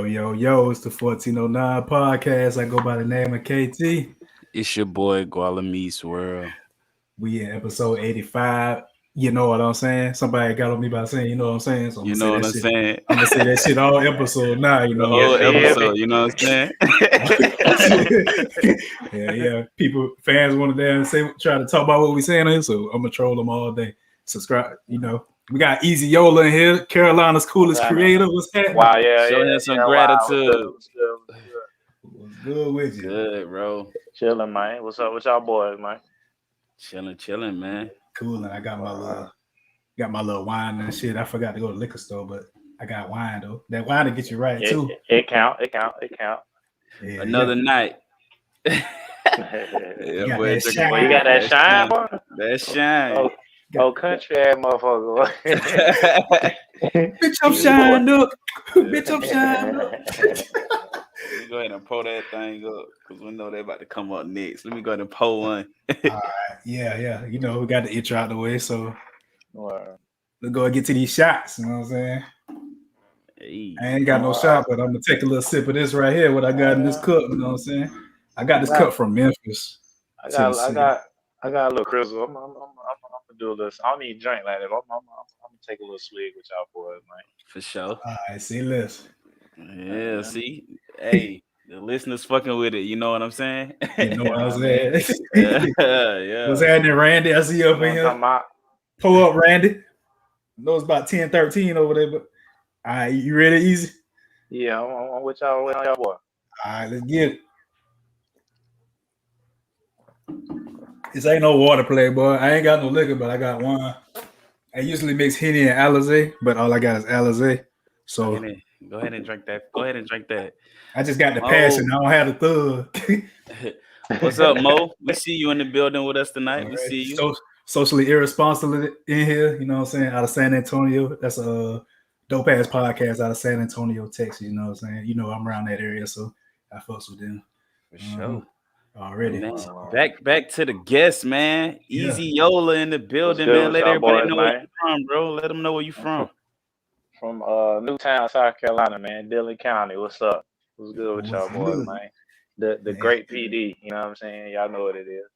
Yo, it's the 1409 podcast. I go by the name of KT. It's your boy GualaMeetsWorld. We in episode 85. You know what I'm saying? Somebody got on me by saying, you know what I'm saying? So I'm You gonna know what say I'm that shit. saying? I'm gonna say that shit all episode now, you The know. whole Yes, episode, you know what I'm saying? yeah. People, fans want to damn say, try to talk about what we saying here, so I'm gonna troll them all day. Subscribe, you know. We got Eezy Olah in here, Carolina's coolest creator. What's happening? Wow, Show him some gratitude. What's good with you? Good, bro. Chilling, man. What's up with y'all boys, man? Chilling, man. Cool, and I got my little wine and shit. I forgot to go to the liquor store, but I got wine though. That wine to get you right too. It count. Yeah, Another night. You Yeah, boy, that took shine. away got that shine, boy? That shine. Oh, country ass motherfucker. Bitch, I'm shined up. Bitch, I'm shined up. Let me go ahead and pull that thing up because we know they're about to come up next. Let me go ahead and pull one. All right. Yeah. You know, we got the intro out the way, so Wow. let's go and get to these shots. You know what I'm saying? Hey. I ain't got no shot, but I'm gonna take a little sip of this right here. What I got in this cup, you know what I'm saying? I got this cup from Memphis. I got a little crystal. I'm gonna do this. I don't need to drink like that. I'm gonna take a little swig with y'all boys, man. For sure. All right, see, listen. Yeah, see? Hey, the listeners fucking with it. You know what I'm saying? You know what I'm saying? Yeah. What's happening, Randy? I see you up in here. Pull up, Randy. I know it's about 10:13 over there, but all right, you ready, Eezy? Yeah, I'm with y'all. With y'all boy. All right, let's get it. This ain't no water play, boy. I ain't got no liquor, but I got wine. I usually mix Henny and Alizé, but all I got is Alizé. So go ahead and drink that. I just got the passion. I don't have the thug. What's up, Mo? We see you in the building with us tonight. All We right. see you. Socially irresponsible in here, you know what I'm saying? Out of San Antonio. That's a dope ass podcast out of San Antonio, Texas. You know what I'm saying? You know I'm around that area, so I fucks with them. For sure. Already. Man, back to the guests, man. Yeah. Eezy Olah in the building, man. Let everybody know where you from, bro. Let them know where you from. From Newtown, South Carolina, man. Dillon County. What's up? What's good with y'all boys, man? The great PD, you know what I'm saying? Y'all know what it is.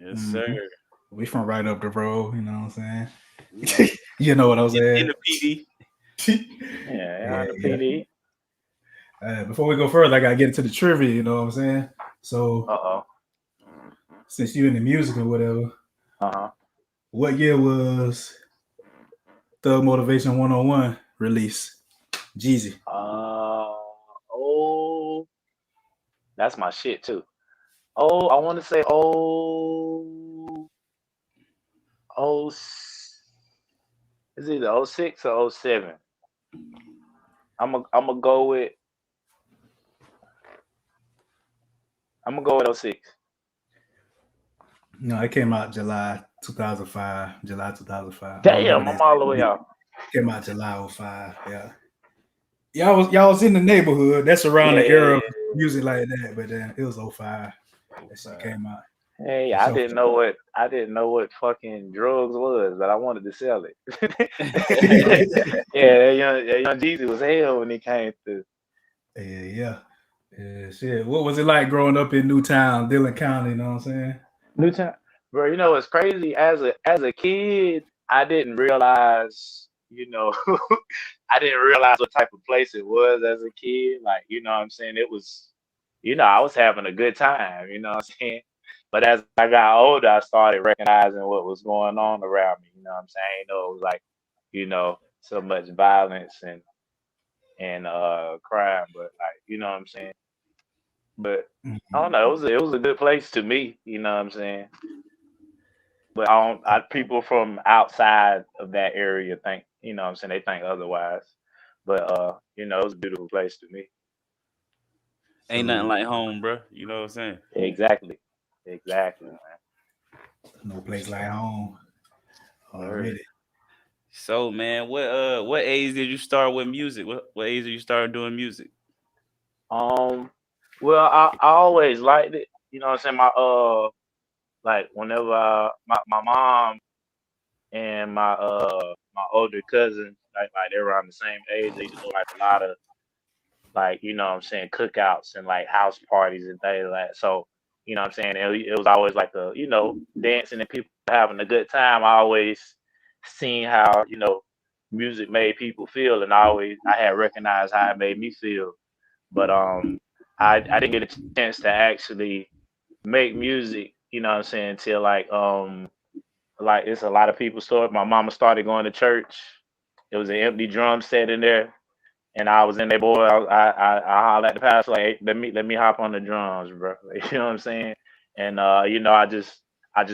Yes, sir. We from right up the road, you know what I'm saying? You know what I'm saying? In the PD. Yeah, the PD. Before we go further, I gotta get into the trivia, you know what I'm saying? So since you in the music or whatever, what year was Thug Motivation 101 release? Jeezy. That's my shit too. I want to say is it 06 or 07? I'm gonna go with 06. No, it came out July 2005. Damn, I'm all the way out. Came out July 05. Yeah. Y'all was in the neighborhood. That's around the era of music like that, but then it was 05. That shit came out. Hey, I didn't know what fucking drugs was, but I wanted to sell it. young Jeezy was hell when he came through. Yeah, shit. What was it like growing up in Newtown, Dillon County? You know what I'm saying? Newtown, bro. You know it's crazy. As a kid, I didn't realize. I didn't realize what type of place it was as a kid. Like, you know what I'm saying? It was, I was having a good time. You know what I'm saying? But as I got older, I started recognizing what was going on around me. You know what I'm saying? It was like, so much violence and crime, but like, you know what I'm saying? But I don't know, it was a good place to me, you know what I'm saying? But people from outside of that area think, you know what I'm saying, they think otherwise. But it was a beautiful place to me. Ain't nothing like home, bro. You know what I'm saying? Exactly, man. No place like home. Already. So, man, what age did you start with music? What age did you start doing music? Well, I always liked it. You know what I'm saying? Like whenever my mom and my older cousins, like they're around the same age, they used to do like a like, you know what I'm saying, cookouts and like house parties and things like that. So, you know what I'm saying, it was always like a, you know, dancing and people having a good time. I always seen how, you know, music made people feel, and I had recognized how it made me feel. But I didn't get a chance to actually make music, you know what I'm saying, until like it's a lot of people started. My mama started going to church. It was an empty drum set in there, and I was in there, boy. I hollered at the pastor like, hey, let me hop on the drums, bro. Like, you know what I'm saying? And you know, I just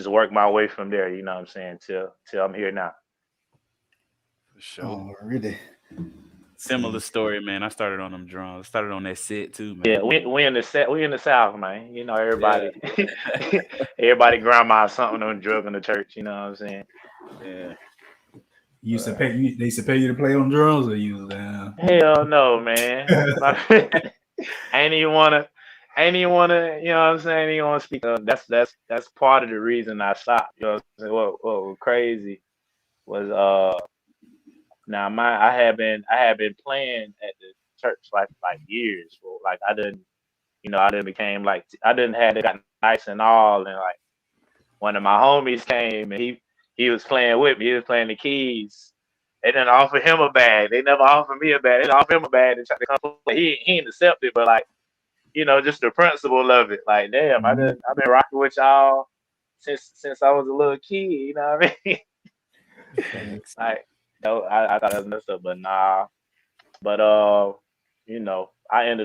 worked my way from there. You know what I'm saying? Till I'm here now. For sure. Oh, really? Similar story, man. I started on them drums. I started on that set too, man. Yeah, we in the South, man. You know, everybody, everybody grandma something on drug in the church. You know what I'm saying? Yeah. You used to pay you. They used to pay you to play on drums, or you was down? Hell no, man. I ain't even wanna. You know what I'm saying? I ain't even wanna speak. That's part of the reason I stopped. You know what I'm saying? What was crazy was now I had been playing at the church like years. For like I didn't became like I didn't had it got nice and all, and like one of my homies came and he was playing with me. He was playing the keys. They didn't offer him a bag. They never offered me a bag. They didn't offer him a bag and tried to come. He ain't accepted, but like, you know, just the principle of it. Like, damn, I've been rocking with y'all since I was a little kid. You know what I mean? Thanks. Like, no, I thought that was messed up, but nah. But you know, I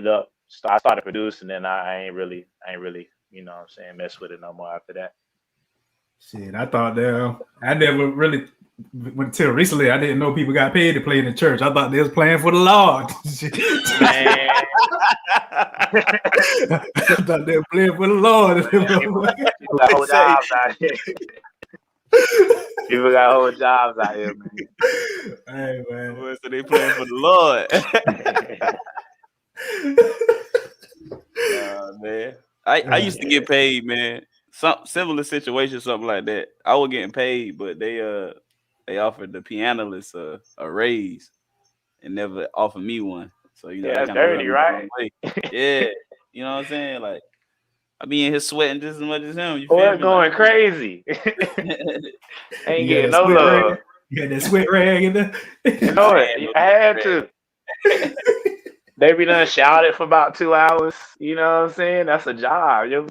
started producing, and I ain't really, you know what I'm saying, mess with it no more after that. Shit, I thought I never really until recently. I didn't know people got paid to play in the church. I thought they was playing for the Lord. Man, I thought they were playing for the Lord. people got whole jobs out here. People got whole jobs out here, man. Hey, man. So they playing for the Lord. Man. I used to get paid, man. Some similar situation, something like that. I was getting paid, but they offered the pianist a raise and never offered me one. So you know, Yeah, that that's kind of dirty, right? Yeah, you know what I'm saying? Like I be in here sweating just as much as him. You Boy, feel it's me? going Like, crazy. Ain't getting no sweat love. rag. You got that sweat rag in there. You know it. I had to. They be done shouted for about 2 hours. You know what I'm saying? That's a job. Your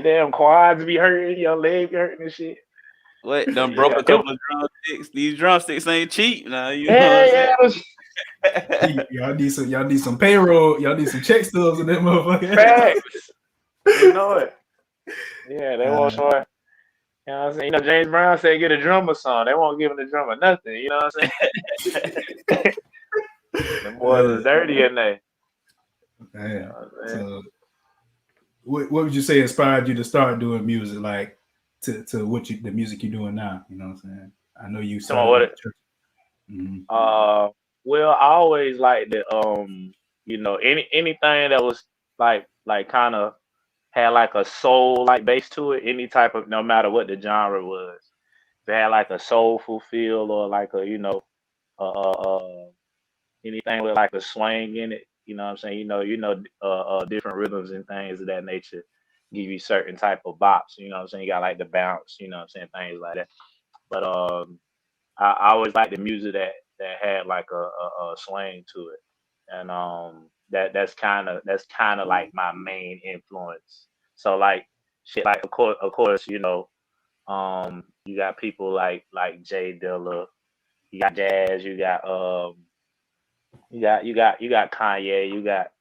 damn quads be hurting, your leg be hurting and shit. What? Done broke a couple of drumsticks. These drumsticks ain't cheap now. You know what I'm saying? Y'all need some payroll. Y'all need some check stubs in that motherfucker. Facts. You know it. Yeah, they won't show it. You know what I'm saying? You know, James Brown said get a drummer song. They won't give him the drummer nothing. You know what I'm saying? The boys is dirty in there. You know what So, what would you say inspired you to start doing music, like to the music you're doing now? You know what I'm saying? I know you started at church. Mm-hmm. Well, I always liked the you know, anything that was like kind of had like a soul like base to it. Any type of, no matter what the genre was, if it had like a soulful feel or like a, you know, anything with like a swing in it. You know what I'm saying? Different rhythms and things of that nature give you certain type of bops. You know what I'm saying? You got like the bounce. You know what I'm saying? Things like that. But I always liked the music that had like a swing to it, and that's kind of like my main influence. So like shit, like of course, you know, you got people like Jay Dilla, you got jazz, you got Kanye, you got,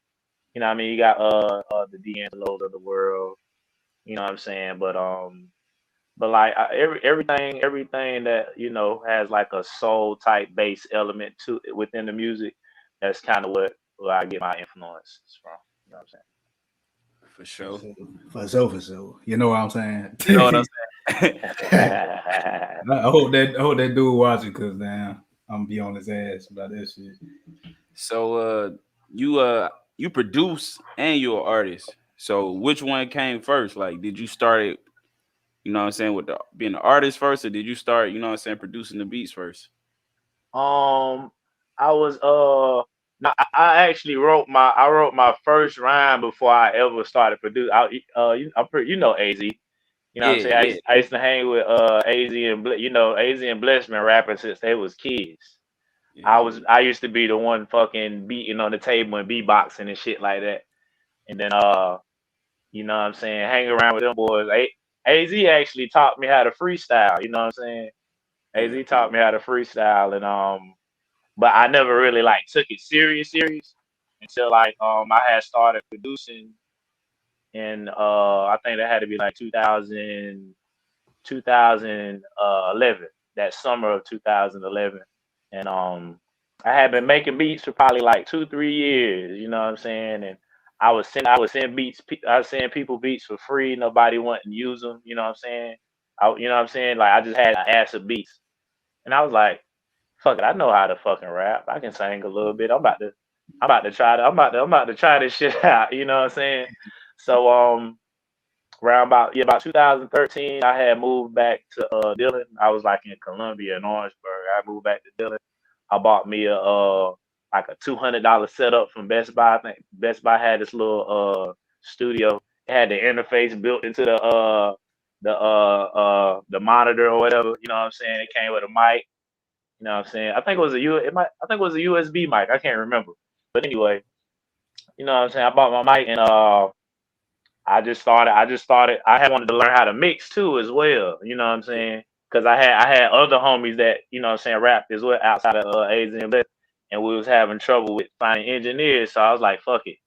you know what I mean, you got the D'Angelo's of the world, you know what I'm saying, but like everything that, you know, has like a soul type bass element to it within the music, that's kind of where I get my influences from. You know what I'm saying? For sure. For sure. You know what I'm saying? You know what I'm saying? I hope that dude watching, cause damn, I'm gonna be on his ass about that shit. So you produce and you're an artist. So which one came first? Like, did you start it, you know what I'm saying, with being an artist first, or did you start, you know what I'm saying, producing the beats first? I was No, I actually wrote my first rhyme before I ever started producing. You know AZ. You know what I'm saying? Yeah, I used to hang with AZ and AZ and Bless been rapping since they was kids. yeah. I used to be the one fucking beating on the table and beatboxing and shit like that. And then you know what I'm saying, hang around with them boys. AZ actually taught me how to freestyle, you know what I'm saying? Yeah. AZ taught me how to freestyle and but I never really like took it serious until like I had started producing in I think that had to be like 2011, that summer of 2011. And I had been making beats for probably like 2-3 years, you know what I'm saying? And I would send beats, I was sending people beats for free. Nobody wanted to use them, you know what I'm saying? You know what I'm saying? Like I just had an ass of beats, and I was like, fuck it, I know how to fucking rap. I can sing a little bit. I'm about to try this shit out. You know what I'm saying? So around about 2013, I had moved back to Dillon. I was like in Columbia and Orangeburg. I moved back to Dillon. I bought me a like a $200 setup from Best Buy. I think Best Buy had this little studio. It had the interface built into the monitor or whatever. You know what I'm saying? It came with a mic. You know what I'm saying? I think it was I think it was a USB mic. I can't remember. But anyway, you know what I'm saying? I bought my mic and I had wanted to learn how to mix too as well. You know what I'm saying? Because I had other homies that, you know what I'm saying, rapped as well outside of AZ and Bless, and we was having trouble with finding engineers. So I was like, fuck it.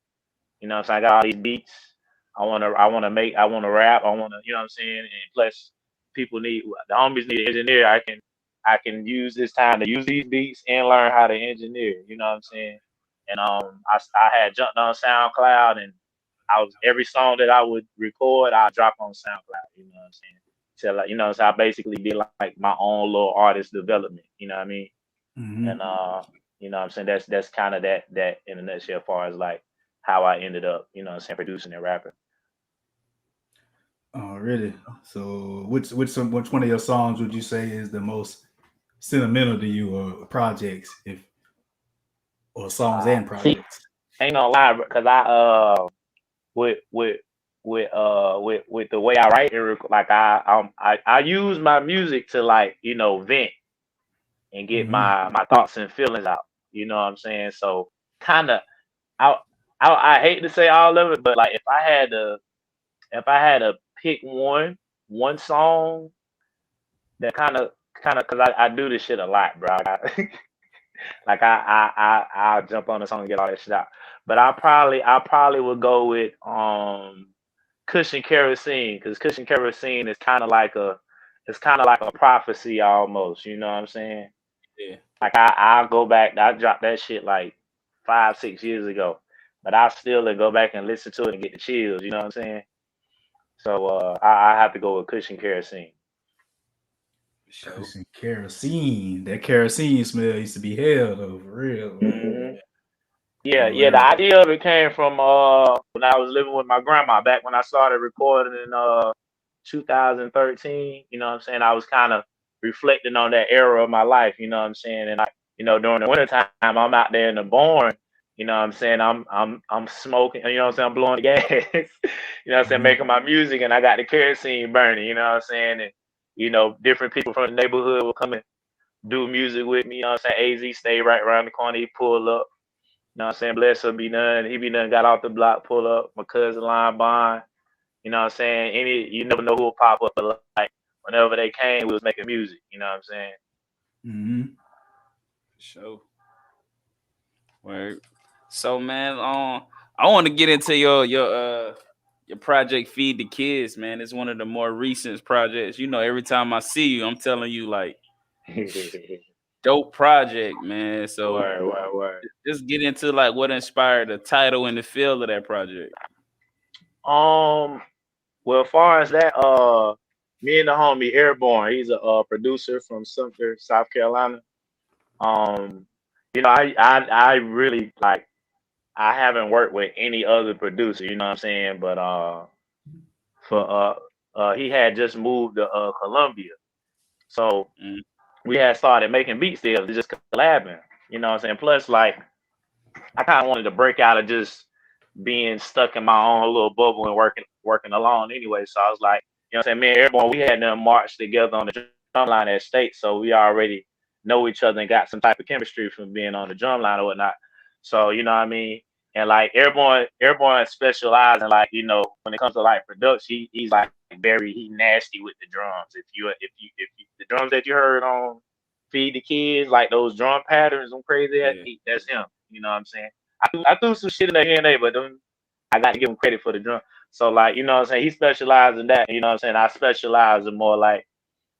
You know what I'm saying? I got all these beats. I wanna rap. You know what I'm saying? And plus the homies need an engineer. I can use this time to use these beats and learn how to engineer. You know what I'm saying? And I had jumped on SoundCloud, and I was every song that I would record, I drop on SoundCloud. You know what I'm saying? So like, you know, so I basically did like my own little artist development. You know what I mean? Mm-hmm. And you know what I'm saying, that's kind of that in a nutshell, as far as like how I ended up, you know what I'm saying, producing and rapping. Oh, really? So, which one of your songs would you say is the most sentimental to you, or projects, or songs and See, projects? ain't no lie, because with with the way I write and like I use my music to, like, you know, vent and get Mm-hmm. my thoughts and feelings out. You know what I'm saying? So kind of, I, I hate to say all of it, but like if I had to pick one song that kind of because I do this shit a lot, bro. Like I'll jump on the song and get all that shit out. But I probably would go with Cushion Kerosene, because Cushion Kerosene is kind of like a prophecy almost. You know what I'm saying? Yeah. Like I'll go back. I dropped that shit like 5-6 years ago, but I still go back and listen to it and get the chills. You know what I'm saying? So I have to go with Cushion Kerosene. Sure. Cushion Kerosene. That kerosene smell used to be hell though, for real. Hmm. I Yeah, know yeah. that. The idea of it came from when I was living with my grandma back when I started recording in 2013. You know what I'm saying? I was kind of reflecting on that era of my life. You know what I'm saying? And you know, during the wintertime, I'm out there in the barn. You know what I'm saying? I'm smoking. You know what I'm saying? I'm blowing the gas. You know what I'm saying? Mm-hmm. Making my music, and I got the kerosene burning. You know what I'm saying? And you know, different people from the neighborhood will come and do music with me. You know what I'm saying? AZ stay right around the corner. He pull up. You know what I'm saying? Bless will be done. He be done, got off the block, pull up. My cousin Line Bond. You know what I'm saying? You never know who will pop up, but like whenever they came, we was making music. You know what I'm saying? Mm-hmm. Sure. Word. So man, I want to get into your project Feed the Kids, man. It's one of the more recent projects. You know, every time I see you, I'm telling you like dope project, man. So Word. just get into like what inspired the title and the feel of that project. Well, as far as that, me and the homie Airborne, he's a producer from Sumter, South Carolina. Um, you know, I really like. I haven't worked with any other producer. You know what I'm saying? But for he had just moved to Columbia, so Mm. we had started making beats deals, just collabing. You know what I'm saying? Plus, like I kind of wanted to break out of just being stuck in my own little bubble and working alone anyway. So I was like, you know what I'm saying, me and Airborne, we had them march together on the drum line at state, so we already know each other and got some type of chemistry from being on the drum line or whatnot. So you know what I mean? And like Airborne specializes in, like, you know, when it comes to like production, he's like he nasty with the drums. If you the drums that you heard on Feed the Kids, like those drum patterns, them crazy, that's him. You know what I'm saying? I threw some shit in there here and there, but I got to give him credit for the drum. So like, you know what I'm saying? He specialized in that. You know what I'm saying? I specialize in more like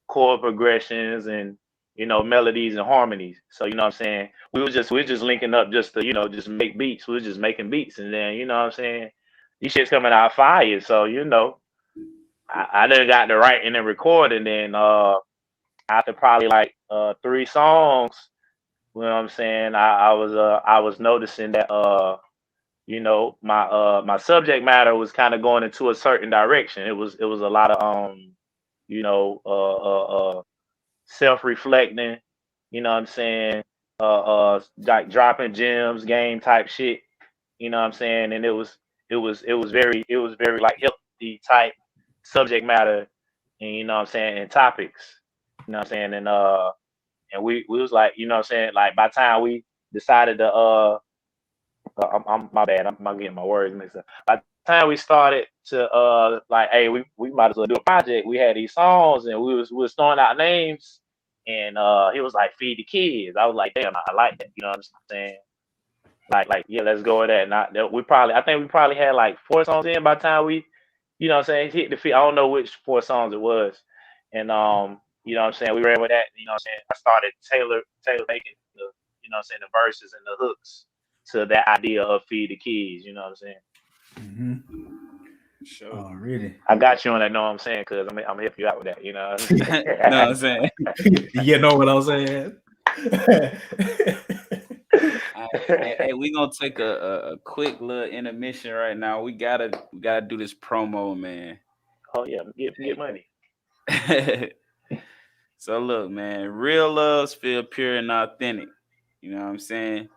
chord progressions and, you know, melodies and harmonies. So you know what I'm saying? We were just linking up just to, you know, just make beats. We were just making beats, and then, you know what I'm saying, these shit's coming out fire. So, you know, I done got the writing and recording, and after probably like 3 songs, you know what I'm saying, I was noticing that you know, my subject matter was kind of going into a certain direction. It was a lot of you know, self-reflecting, you know what I'm saying, like dropping gems, game type shit, you know what I'm saying, and it was very like healthy type subject matter, and you know what I'm saying, and topics, you know what I'm saying, and we was like, you know what I'm saying, like by the time we decided to I'm my bad. I'm getting my words mixed up. By the time we started to like, hey, we might as well do a project. We had these songs, and we was throwing out names, and he was like, Feed the Kids. I was like, damn, I like that. You know what I'm saying? Like yeah, let's go with that. Not that I think we probably had like 4 songs in by the time we, you know what I'm saying, hit the feet. I don't know which 4 songs it was, and you know what I'm saying, we ran with that. You know what I'm saying? I started Taylor making the, you know what I'm saying, the verses and the hooks to that idea of Feed the Kids, you know what I'm saying? Mm-hmm. Sure. Oh, really? I got you on that, know what I'm saying? Because I'm gonna help you out with that, you know what I'm saying? Know what I'm saying? You know what I'm saying? Hey, we gonna take a quick little intermission right now. We gotta do this promo, man. Oh yeah, get money. So look, man, real loves feel pure and authentic. You know what I'm saying?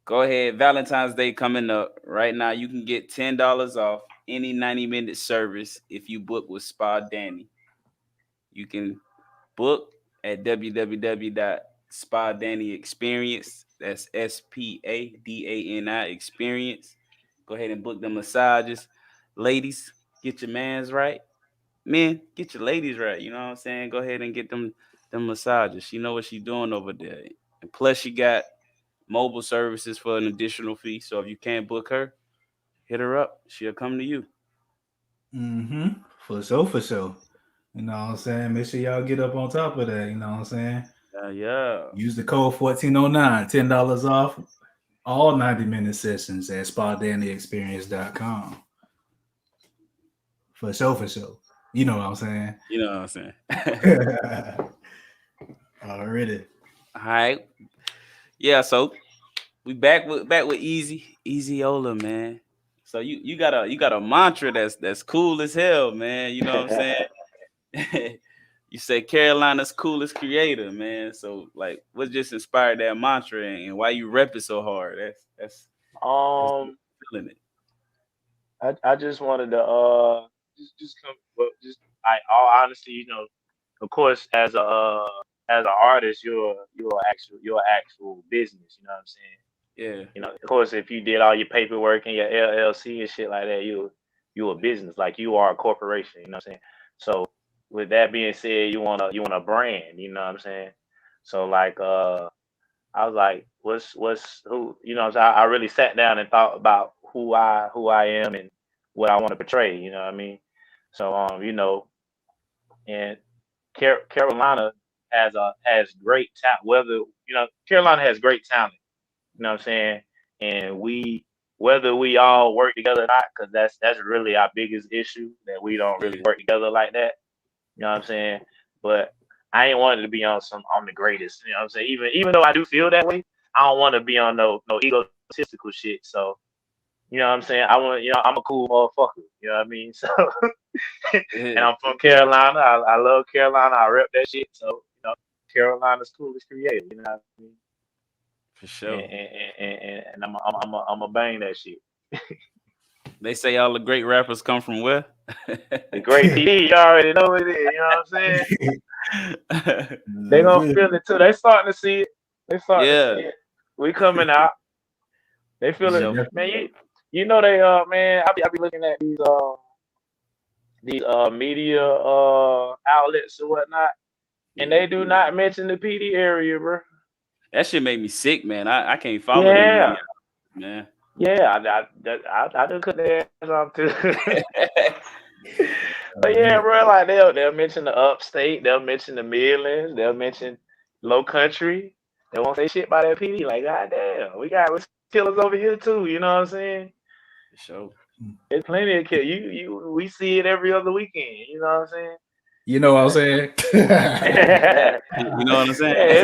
Go ahead, Valentine's Day coming up. Right now, you can get $10 off any 90-minute service if you book with Spa Danny. You can book at www.spadannyexperience. That's SPADANI experience. Go ahead and book the massages. Ladies, get your mans right. Men, get your ladies right. You know what I'm saying? Go ahead and get them massages. She know what she's doing over there. And plus, she got mobile services for an additional fee. So if you can't book her, hit her up. She'll come to you. Mm-hmm. For sure. You know what I'm saying? Make sure y'all get up on top of that. You know what I'm saying? Yeah. Use the code 1409, $10 off all 90-minute sessions at SpaDannyExperience.com. For sure. You know what I'm saying? You know what I'm saying? Already. All right. Yeah, so we back with Eezy Olah, man. So you got a mantra that's cool as hell, man. You know what I'm saying? You say Carolina's coolest creator, man. So like, what just inspired that mantra, and why you rep it so hard? That's feeling it. I just wanted to just come, well, just like, all honesty, you know, of course, as an artist, you're actual business, you know what I'm saying? Yeah. You know, of course, if you did all your paperwork and your LLC and shit like that, you a business, like you are a corporation. You know what I'm saying? So with that being said, you want a brand. You know what I'm saying? So like, I was like, what's who? You know what I'm saying? I really sat down and thought about who I am and what I want to portray. You know what I mean? So you know, and Carolina has great talent. Whether, you know, Carolina has great talent. You know what I'm saying? And whether we all work together or not, because that's really our biggest issue, that we don't really work together like that. You know what I'm saying? But I ain't wanted to be on I'm the greatest. You know what I'm saying? Even though I do feel that way, I don't want to be on no egotistical shit. So you know what I'm saying? I'm a cool motherfucker. You know what I mean? So and I'm from Carolina. I love Carolina. I rep that shit. So, you know, Carolina's coolest creator. You know what I mean? For sure. And I'm a bang that shit. They say all the great rappers come from where? The great PD, you already know what it is. You know what I'm saying? They gonna feel it too. They starting to see it. They starting to see it. We coming out. They feel it, man. You know they man. I be looking at these media outlets or whatnot, and they do not mention the PD area, bro. That shit made me sick, man. I can't follow them media, man. Yeah, I do cut their ass off too. But yeah, bro, like they'll mention the upstate, they'll mention the Midlands, they'll mention low country. They won't say shit about that PD. Like, goddamn, we got killers over here too. You know what I'm saying? For sure. There's plenty of killers. We see it every other weekend. You know what I'm saying? You know what I'm saying? You know what I'm saying? Yeah,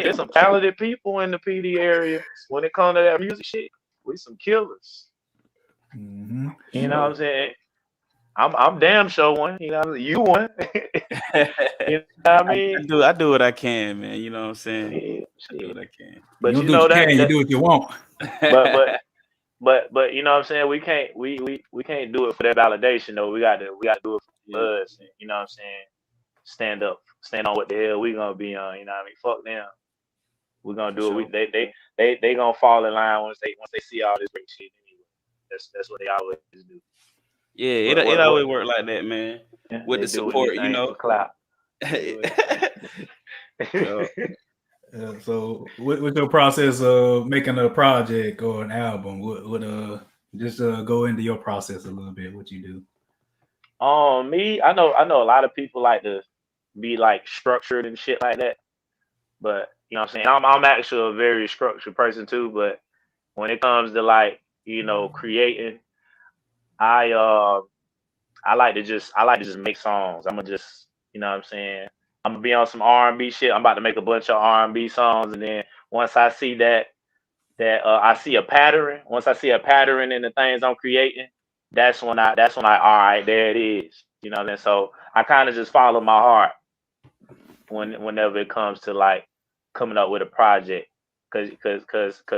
it's some talented people in the PD area. When it comes to that music shit, we some killers. Mm-hmm. You know what I'm saying? I'm damn sure one. You know, you one. You know what I mean? I do what I can, man. You know what I'm saying? I do what I can. But you know that you do what you want. But you know what I'm saying? We can't do it for that validation though. We got to do it for us. You know what I'm saying? Stand on what the hell we gonna be on. You know what I mean? Fuck them. We're gonna do it. They gonna fall in line once they see all this great shit anyway. That's what they always do. Yeah, it always work like that, man. With the support, you know. So, what's your process of making a project or an album? Just go into your process a little bit. What you do? Me, I know a lot of people like to be like structured and shit like that, but you know what I'm saying. I'm actually a very structured person too, but when it comes to like creating, I like to just make songs. I'm gonna just you know what I'm saying. I'm gonna be on some R&B shit. I'm about to make a bunch of R&B songs, and then once I see that I see a pattern. Once I see a pattern in the things I'm creating, that's when I all right, there it is. You know what I mean? So I kind of just follow my heart whenever it comes to like coming up with a project, cause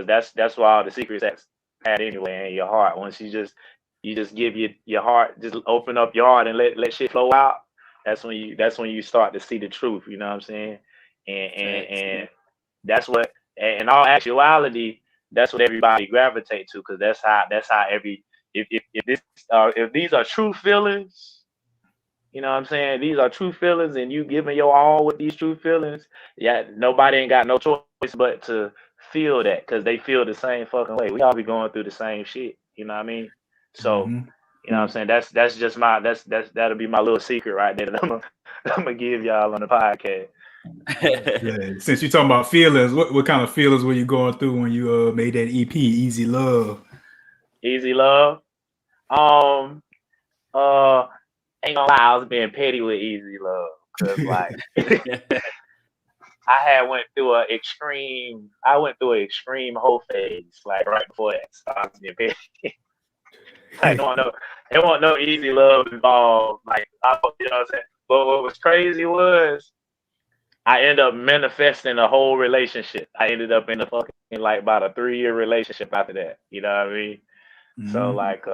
that's why all the secrets at anyway in your heart. Once you just give your heart, just open up your heart and let shit flow out. That's when you start to see the truth. You know what I'm saying? And that's what, in all actuality, that's what everybody gravitate to, because that's how if these are true feelings, you know what I'm saying? These are true feelings, and you giving your all with these true feelings. Yeah, nobody ain't got no choice but to feel that, because they feel the same fucking way. We all be going through the same shit. You know what I mean? So, you know what I'm saying? That's just that'll be my little secret right there that I'm gonna give y'all on the podcast. Yeah. Since you're talking about feelings, what kind of feelings were you going through when you made that EP, Eezy Love? Eezy Love. Ain't gonna lie, I was being petty with Eezy Love, because like I went through an extreme whole phase, like right before that. So I was being petty. I don't know. There wasn't no Eezy Love involved. Like, you know what I'm saying? But what was crazy was I ended up manifesting a whole relationship. I ended up in a fucking like about a 3-year relationship after that. You know what I mean? So like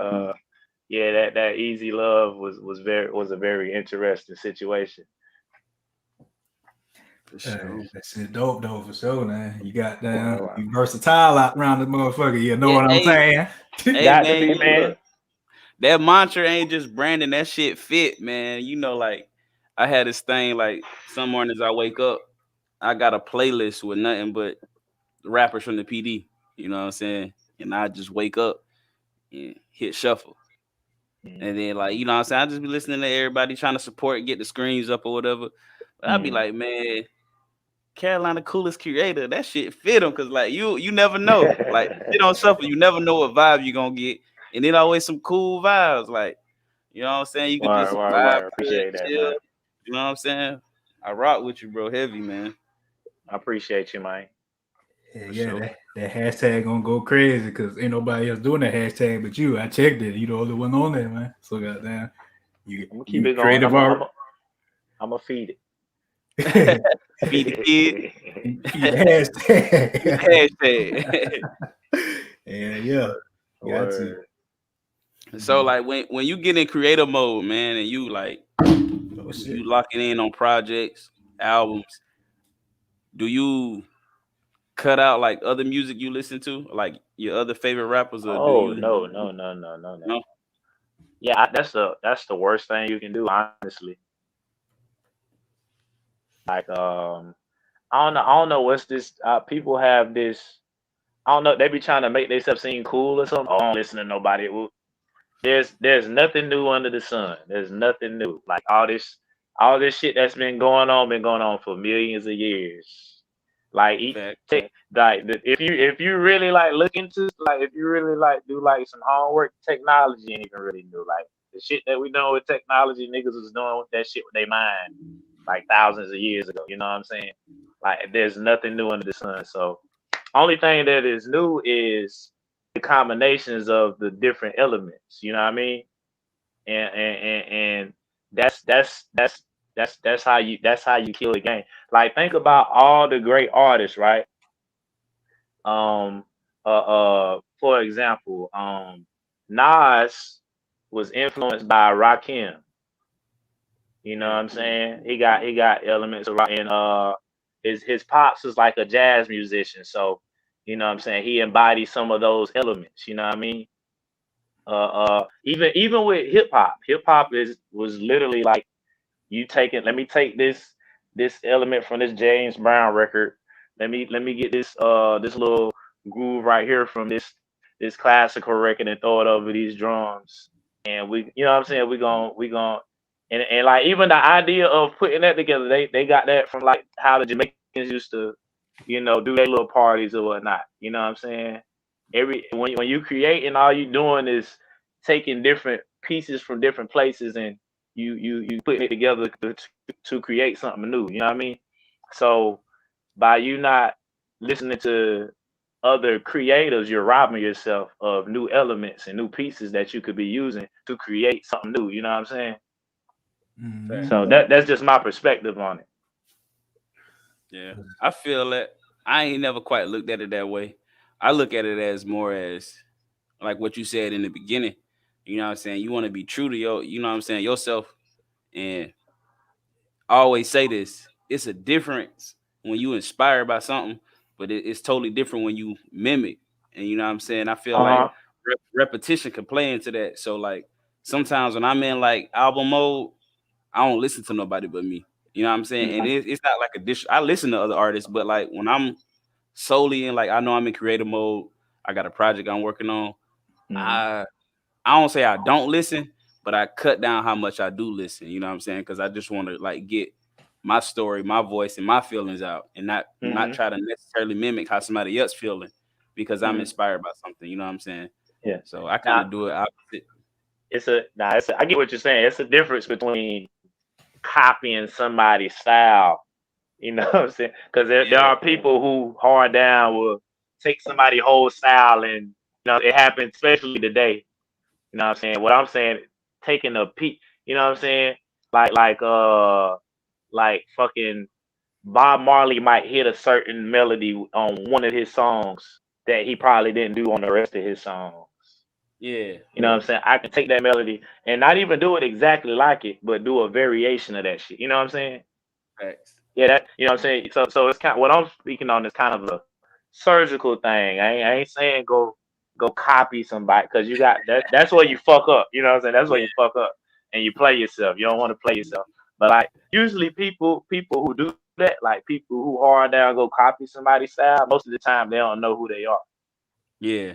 yeah, that Eezy Love was a very interesting situation. For sure. That shit dope though, for sure, man. You got down, you versatile out around the motherfucker. You know what I'm saying? Got to be, man. That mantra ain't just branding. That shit fit, man. You know, like I had this thing. Like some mornings I wake up, I got a playlist with nothing but rappers from the PD. You know what I'm saying? And I just wake up and hit shuffle. And then, like, you know what I'm saying? I just be listening to everybody trying to support, get the screens up or whatever. But I'd be like, man, Carolina coolest creator. That shit fit them, because, like, you never know. Like, shit on shuffle, you never know what vibe you going to get. And then always some cool vibes. Like, you know what I'm saying? You can just vibe. Appreciate that, chill. man. You know what I'm saying? I rock with you, bro. Heavy, man. I appreciate you, man. Yeah, that hashtag gonna go crazy, because ain't nobody else doing that hashtag but you. I checked it. You the only one on there, man. So goddamn, I'm gonna keep it going. I'm gonna feed it. Feed the kid. Hashtag. Yeah. Got to. So like when you get in creative mode, man, and you like you locking in on projects, albums, do you cut out like other music you listen to, like your other favorite rappers, or do you? No. Yeah, that's the worst thing you can do, honestly. Like I don't know what's this. People have this. I don't know. They be trying to make themselves seem cool or something. Oh, I don't listen to nobody. Well, there's nothing new under the sun. There's nothing new. Like all this shit that's been going on for millions of years. Like if you really like look into, like, if you really like do like some homework, technology ain't even really new. Like the shit that we know with technology, niggas was doing with that shit with their mind like thousands of years ago. You know what I'm saying? Like there's nothing new under the sun. So only thing that is new is the combinations of the different elements. You know what I mean? And that's how you kill the game. Like think about all the great artists, right? For example, Nas was influenced by Rakim. You know what I'm saying? He got elements of rock, and his pops was like a jazz musician, so you know what I'm saying, he embodies some of those elements. You know what I mean? Even with hip hop was literally like you taking. Let me take this element from this James Brown record. Let me get this little groove right here from this classical record and throw it over these drums. And you know what I'm saying, we gon' and like even the idea of putting that together, they got that from like how the Jamaicans used to, do their little parties or whatnot. You know what I'm saying? When you create and all you doing is taking different pieces from different places and you putting it together to create something new. You know what I mean? So by you not listening to other creators, you're robbing yourself of new elements and new pieces that you could be using to create something new. You know what I'm saying? Mm-hmm. So that's just my perspective on it. Yeah, I feel that. I ain't never quite looked at it that way. I look at it as more as like what you said in the beginning. You know what I'm saying? You want to be true to you know what I'm saying, yourself. And I always say this, it's a difference when you inspired by something, but it's totally different when you mimic. And you know what I'm saying? I feel like repetition can play into that. So like sometimes when I'm in like album mode, I don't listen to nobody but me. You know what I'm saying? And it's not like a dish. I listen to other artists, but like when I'm solely in, like, I know I'm in creative mode, I got a project I'm working on. I don't say I don't listen, but I cut down how much I do listen. You know what I'm saying? Because I just want to like get my story, my voice, and my feelings out, and not try to necessarily mimic how somebody else feeling because I'm inspired by something. You know what I'm saying? Yeah. So I kind of do it opposite. I get what you're saying. It's a difference between copying somebody's style. You know what I'm saying? Because there are people who hard down will take somebody's whole style, and it happens especially today. You know what I'm saying? What I'm saying, taking a peek. You know what I'm saying? Like fucking Bob Marley might hit a certain melody on one of his songs that he probably didn't do on the rest of his songs. Yeah. You know what I'm saying? I can take that melody and not even do it exactly like it, but do a variation of that shit. You know what I'm saying? Facts. Yeah, that, you know what I'm saying? So it's kind of, what I'm speaking on is kind of a surgical thing. I ain't saying go copy somebody, because you got that's where you fuck up. You know what I'm saying? That's where you fuck up and you play yourself. You don't want to play yourself. But like usually people who do that, like people who hard down go copy somebody's style, most of the time they don't know who they are. Yeah.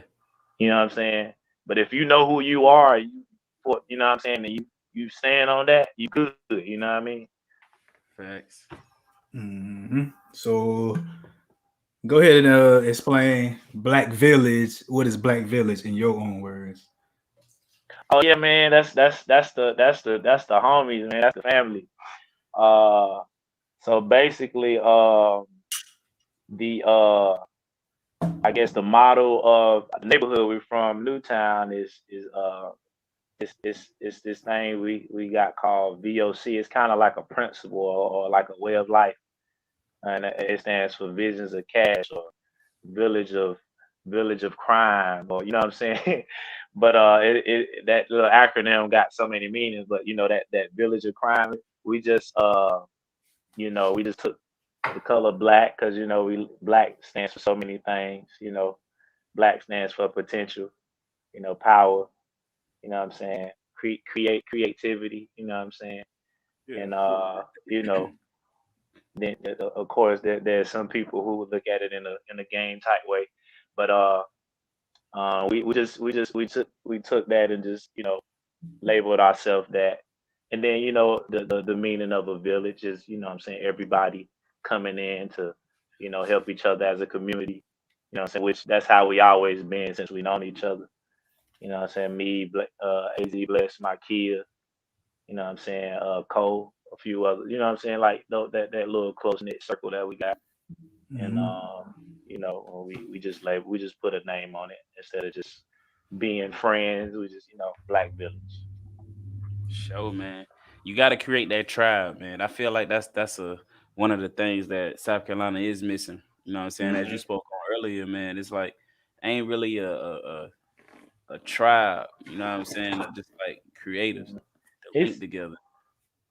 You know what I'm saying? But if you know who you are, you know what I'm saying, and you stand on that, you good. You know what I mean? Facts. Mm-hmm. So go ahead and explain Black Village. What is Black Village in your own words? Oh yeah, man, that's the homies, man. That's the family. So basically, the I guess the model of the neighborhood we're from, Newtown, is it's this thing we got called VOC. It's kind of like a principle, or like a way of life. and it stands for Visions of Cash or Village of Crime, or you know what I'm saying. But that little acronym got so many meanings. But that Village of Crime, we just we just took the color black because black stands for so many things. Black stands for potential, power. You know what I'm saying? Creativity. You know what I'm saying? Yeah. And then of course there's some people who would look at it in a game type way, but we took that and just labeled ourselves that, and then the meaning of a village is what I'm saying, everybody coming in to help each other as a community. What I'm saying, which that's how we always been since we known each other. What I'm saying, me, Az Bless, my Kia, what I'm saying, Cole, a few others. What I'm saying, like that little close knit circle that we got, and we just we just put a name on it instead of just being friends. We just Black Village. Show, man. You got to create that tribe, man. I feel like that's one of the things that South Carolina is missing. You know what I'm saying? As you spoke on earlier, man, it's like ain't really a tribe. You know what I'm saying? Just like creators that link It's together.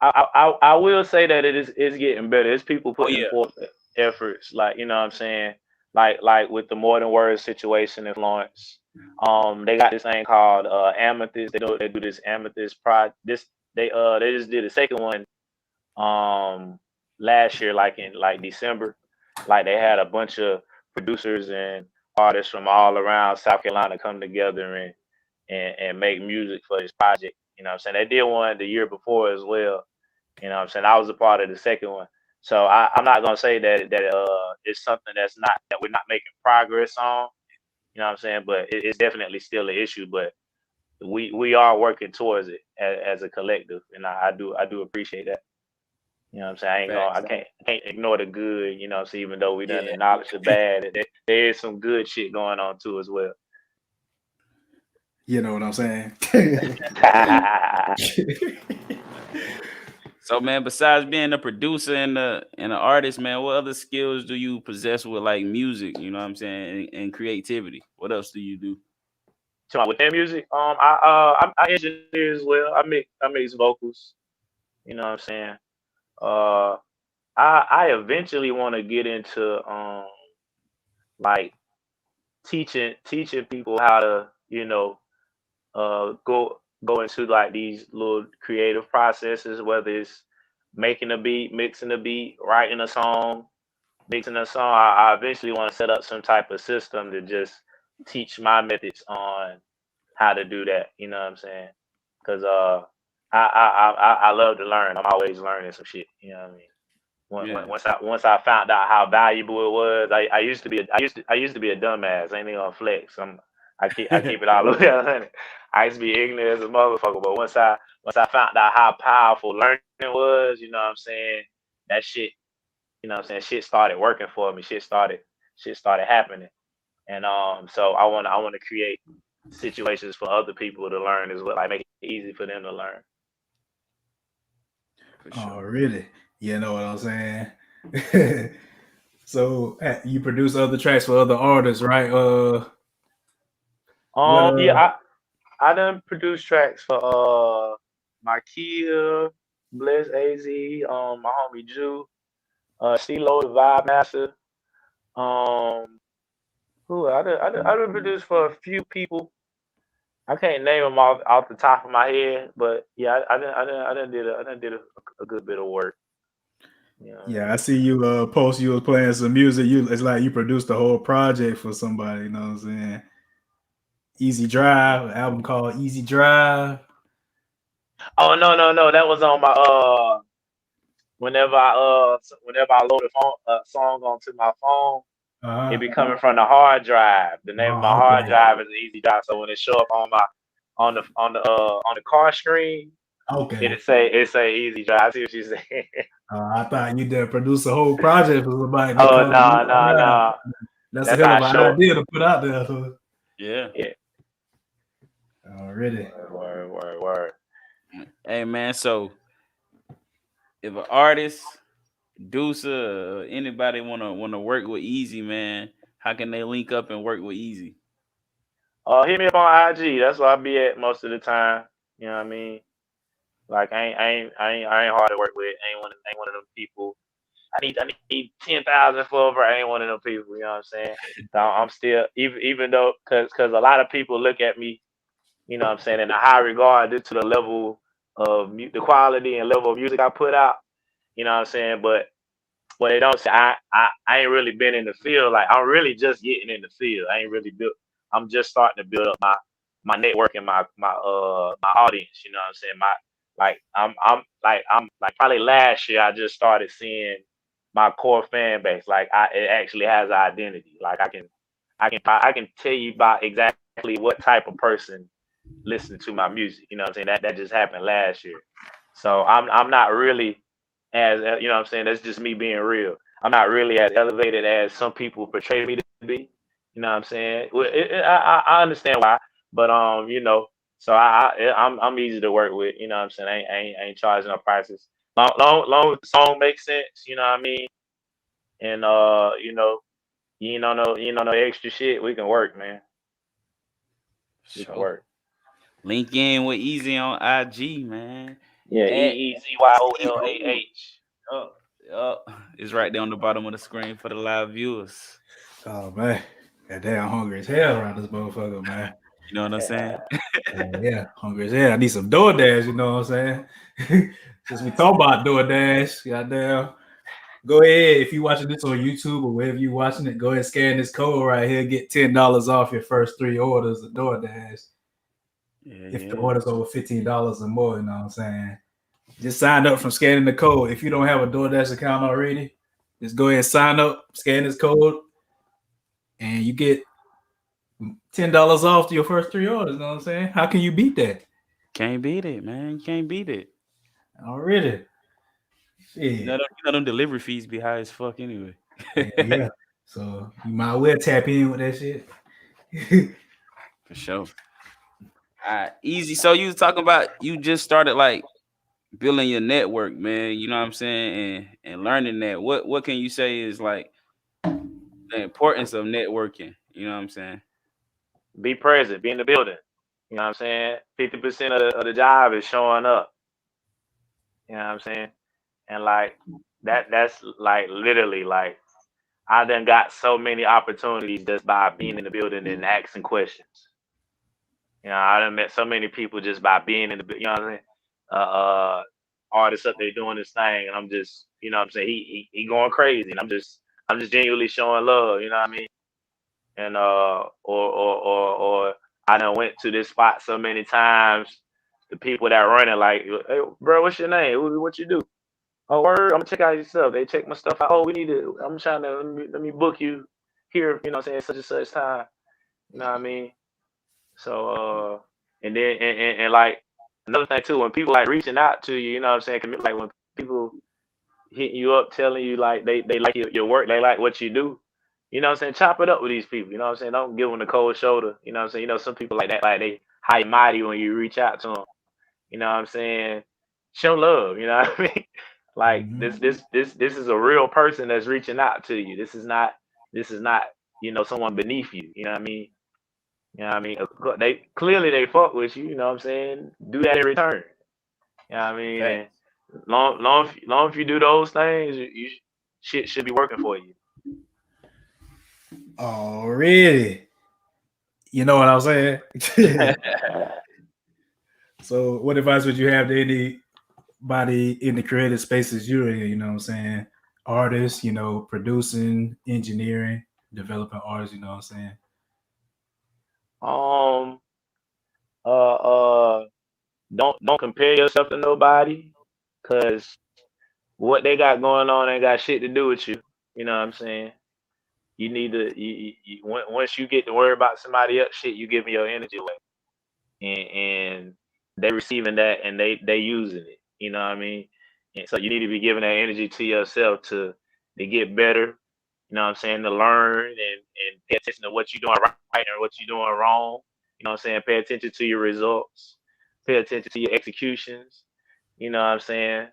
I will say that it's getting better. It's people Oh putting yeah. forth efforts, like what I'm saying, like with the More Than Words situation in Florence. They got this thing called Amethyst. They do this Amethyst prod. They just did a second one last year, like in December. Like they had a bunch of producers and artists from all around South Carolina come together and make music for this project. What I'm saying, they did one the year before as well. What I'm saying, I was a part of the second one. So I'm not gonna say that it's something that we're not making progress on. What I'm saying, but it's definitely still an issue. But we are working towards it as a collective, and I do appreciate that. What I'm saying, I Facts. can't ignore the good. So even though we done Yeah. acknowledge the bad, there is some good shit going on too as well. You know what I'm saying? So, man, besides being a producer and an artist, man, what other skills do you possess with like music? You know what I'm saying, and creativity? What else do you do? So with their music, I engineer as well. I mix vocals. What I'm saying. Uh, I eventually want to get into like teaching people how to go into like these little creative processes, whether it's making a beat, mixing a beat, writing a song, mixing a song. I eventually want to set up some type of system to just teach my methods on how to do that. You know what I'm saying? Because I love to learn. I'm always learning some shit. You know what I mean? Yeah. Once I found out how valuable it was, I used to be a dumbass. I ain't even gonna flex. I keep it all the way 100. I used to be ignorant as a motherfucker, but once I found out how powerful learning was, you know what I'm saying, that shit, what I'm saying, shit started working for me. Shit started happening, and so I want to create situations for other people to learn as well, like make it easy for them to learn. For sure. Oh, really? You know what I'm saying? So you produce other tracks for other artists, right? Yeah, I done produced tracks for my Kia, Bless Az, my homie Jew, CeeLo the Vibe Master. Who I done produced for a few people. I can't name them off the top of my head, but yeah, I done did a good bit of work. Yeah, I see you post you was playing some music. It's like you produced the whole project for somebody, you know what I'm saying? Easy Drive, an album called Easy Drive. Oh no, that was on my whenever I load a song onto my phone, it be coming from the hard drive. The name of my hard Okay. drive is Easy Drive. So when it show up on my on the car screen, Okay. it say Easy Drive. I see what you saying. I thought you did produce a whole project for somebody. They Oh called it Easy no. Drive. That's a That's hell how of I an show it. idea to put out there. Yeah. Yeah. Already. Word. Hey, man. So if an artist Deuce, anybody wanna work with Eezy, man? How can they link up and work with Eezy? Hit me up on IG. That's where I be at most of the time. You know what I mean? Like I ain't hard to work with. Ain't one of them people. I need 10,000 for over. I ain't one of them people. You know what I'm saying? So I'm still even though because a lot of people look at me. You know what I'm saying, in a high regard due to the level of the quality and level of music I put out. You know what I'm saying? But what they don't say, I ain't really been in the field. Like I'm really just getting in the field. I ain't really built. I'm just starting to build up my network and my audience. You know what I'm saying? I'm like probably last year I just started seeing my core fan base. Like it actually has an identity. Like I can tell you about exactly what type of person listening to my music. You know what I'm saying? That just happened last year. So I'm not really as you know what I'm saying. That's just me being real. I'm not really as elevated as some people portray me to be. You know what I'm saying? Well, I understand why, but you know, so I'm easy to work with. You know what I'm saying? I ain't charging no prices. Long as the song makes sense. You know what I mean? And you know, you know no extra shit. We can work, man. We can Sure. work. Link in with Eezy on IG, man. Yeah, EEZYOLAH. Oh, it's right there on the bottom of the screen for the live viewers. Oh man, goddamn hungry as hell around this motherfucker, man. You know what I'm saying? Yeah, hungry as hell. I need some DoorDash. You know what I'm saying? Since we talk about DoorDash, goddamn. Go ahead if you watching this on YouTube or wherever you watching it. Go ahead and scan this code right here. Get $10 off your first 3 orders of DoorDash. If the order's over $15 or more, you know what I'm saying? Just sign up from scanning the code. If you don't have a DoorDash account already, just go ahead and sign up, scan this code, and you get $10 off to your first 3 orders. You know what I'm saying? How can you beat that? Can't beat it, man. You can't beat it. Already. Shit. You know them delivery fees be high as fuck anyway. Yeah. So you might well tap in with that shit. For sure. Eezy. So you was talking about you just started like building your network, man. You know what I'm saying, and learning that. What can you say is like the importance of networking? You know what I'm saying? Be present, be in the building. You know what I'm saying? 50% of the job is showing up. You know what I'm saying? And like that's like literally like I done got so many opportunities just by being in the building and asking questions. You know, I done met so many people just by being in the, you know what I'm saying? Artists up there doing this thing, and I'm just, you know what I'm saying? He going crazy, and I'm just genuinely showing love. You know what I mean? And or I done went to this spot so many times. The people that run it like, hey, bro, what's your name? What you do? Oh, word, I'm gonna check out your stuff. They check my stuff out. Oh, we need to. I'm trying to let me book you here. You know what I'm saying? Such and such time. You know what I mean? So and then and like another thing too, when people like reaching out to you, you know what I'm saying? Like when people hitting you up, telling you like they like your work, they like what you do. You know what I'm saying? Chop it up with these people. You know what I'm saying? Don't give them the cold shoulder. You know what I'm saying? You know some people like that, like they high mighty when you reach out to them. You know what I'm saying? Show love. You know what I mean? Like this is a real person that's reaching out to you. This is not you know someone beneath you. You know what I mean? You know what I mean? They clearly they fuck with you. You know what I'm saying? Do that in return. You know what I mean? Okay. And long if you do those things, shit should be working for you. Already. You know what I'm saying? So what advice would you have to anybody in the creative spaces you're in? You know what I'm saying? Artists, you know, producing, engineering, developing artists, you know what I'm saying? um don't compare yourself to nobody because what they got going on ain't got shit to do with you. You know what I'm saying? You need to once you get to worry about somebody else shit, you giving your energy away. And they receiving that and they using it. You know what I mean? And so you need to be giving that energy to yourself to get better. You know what I'm saying? To learn and pay attention to what you're doing right and what you're doing wrong. You know what I'm saying? Pay attention to your results. Pay attention to your executions. You know what I'm saying?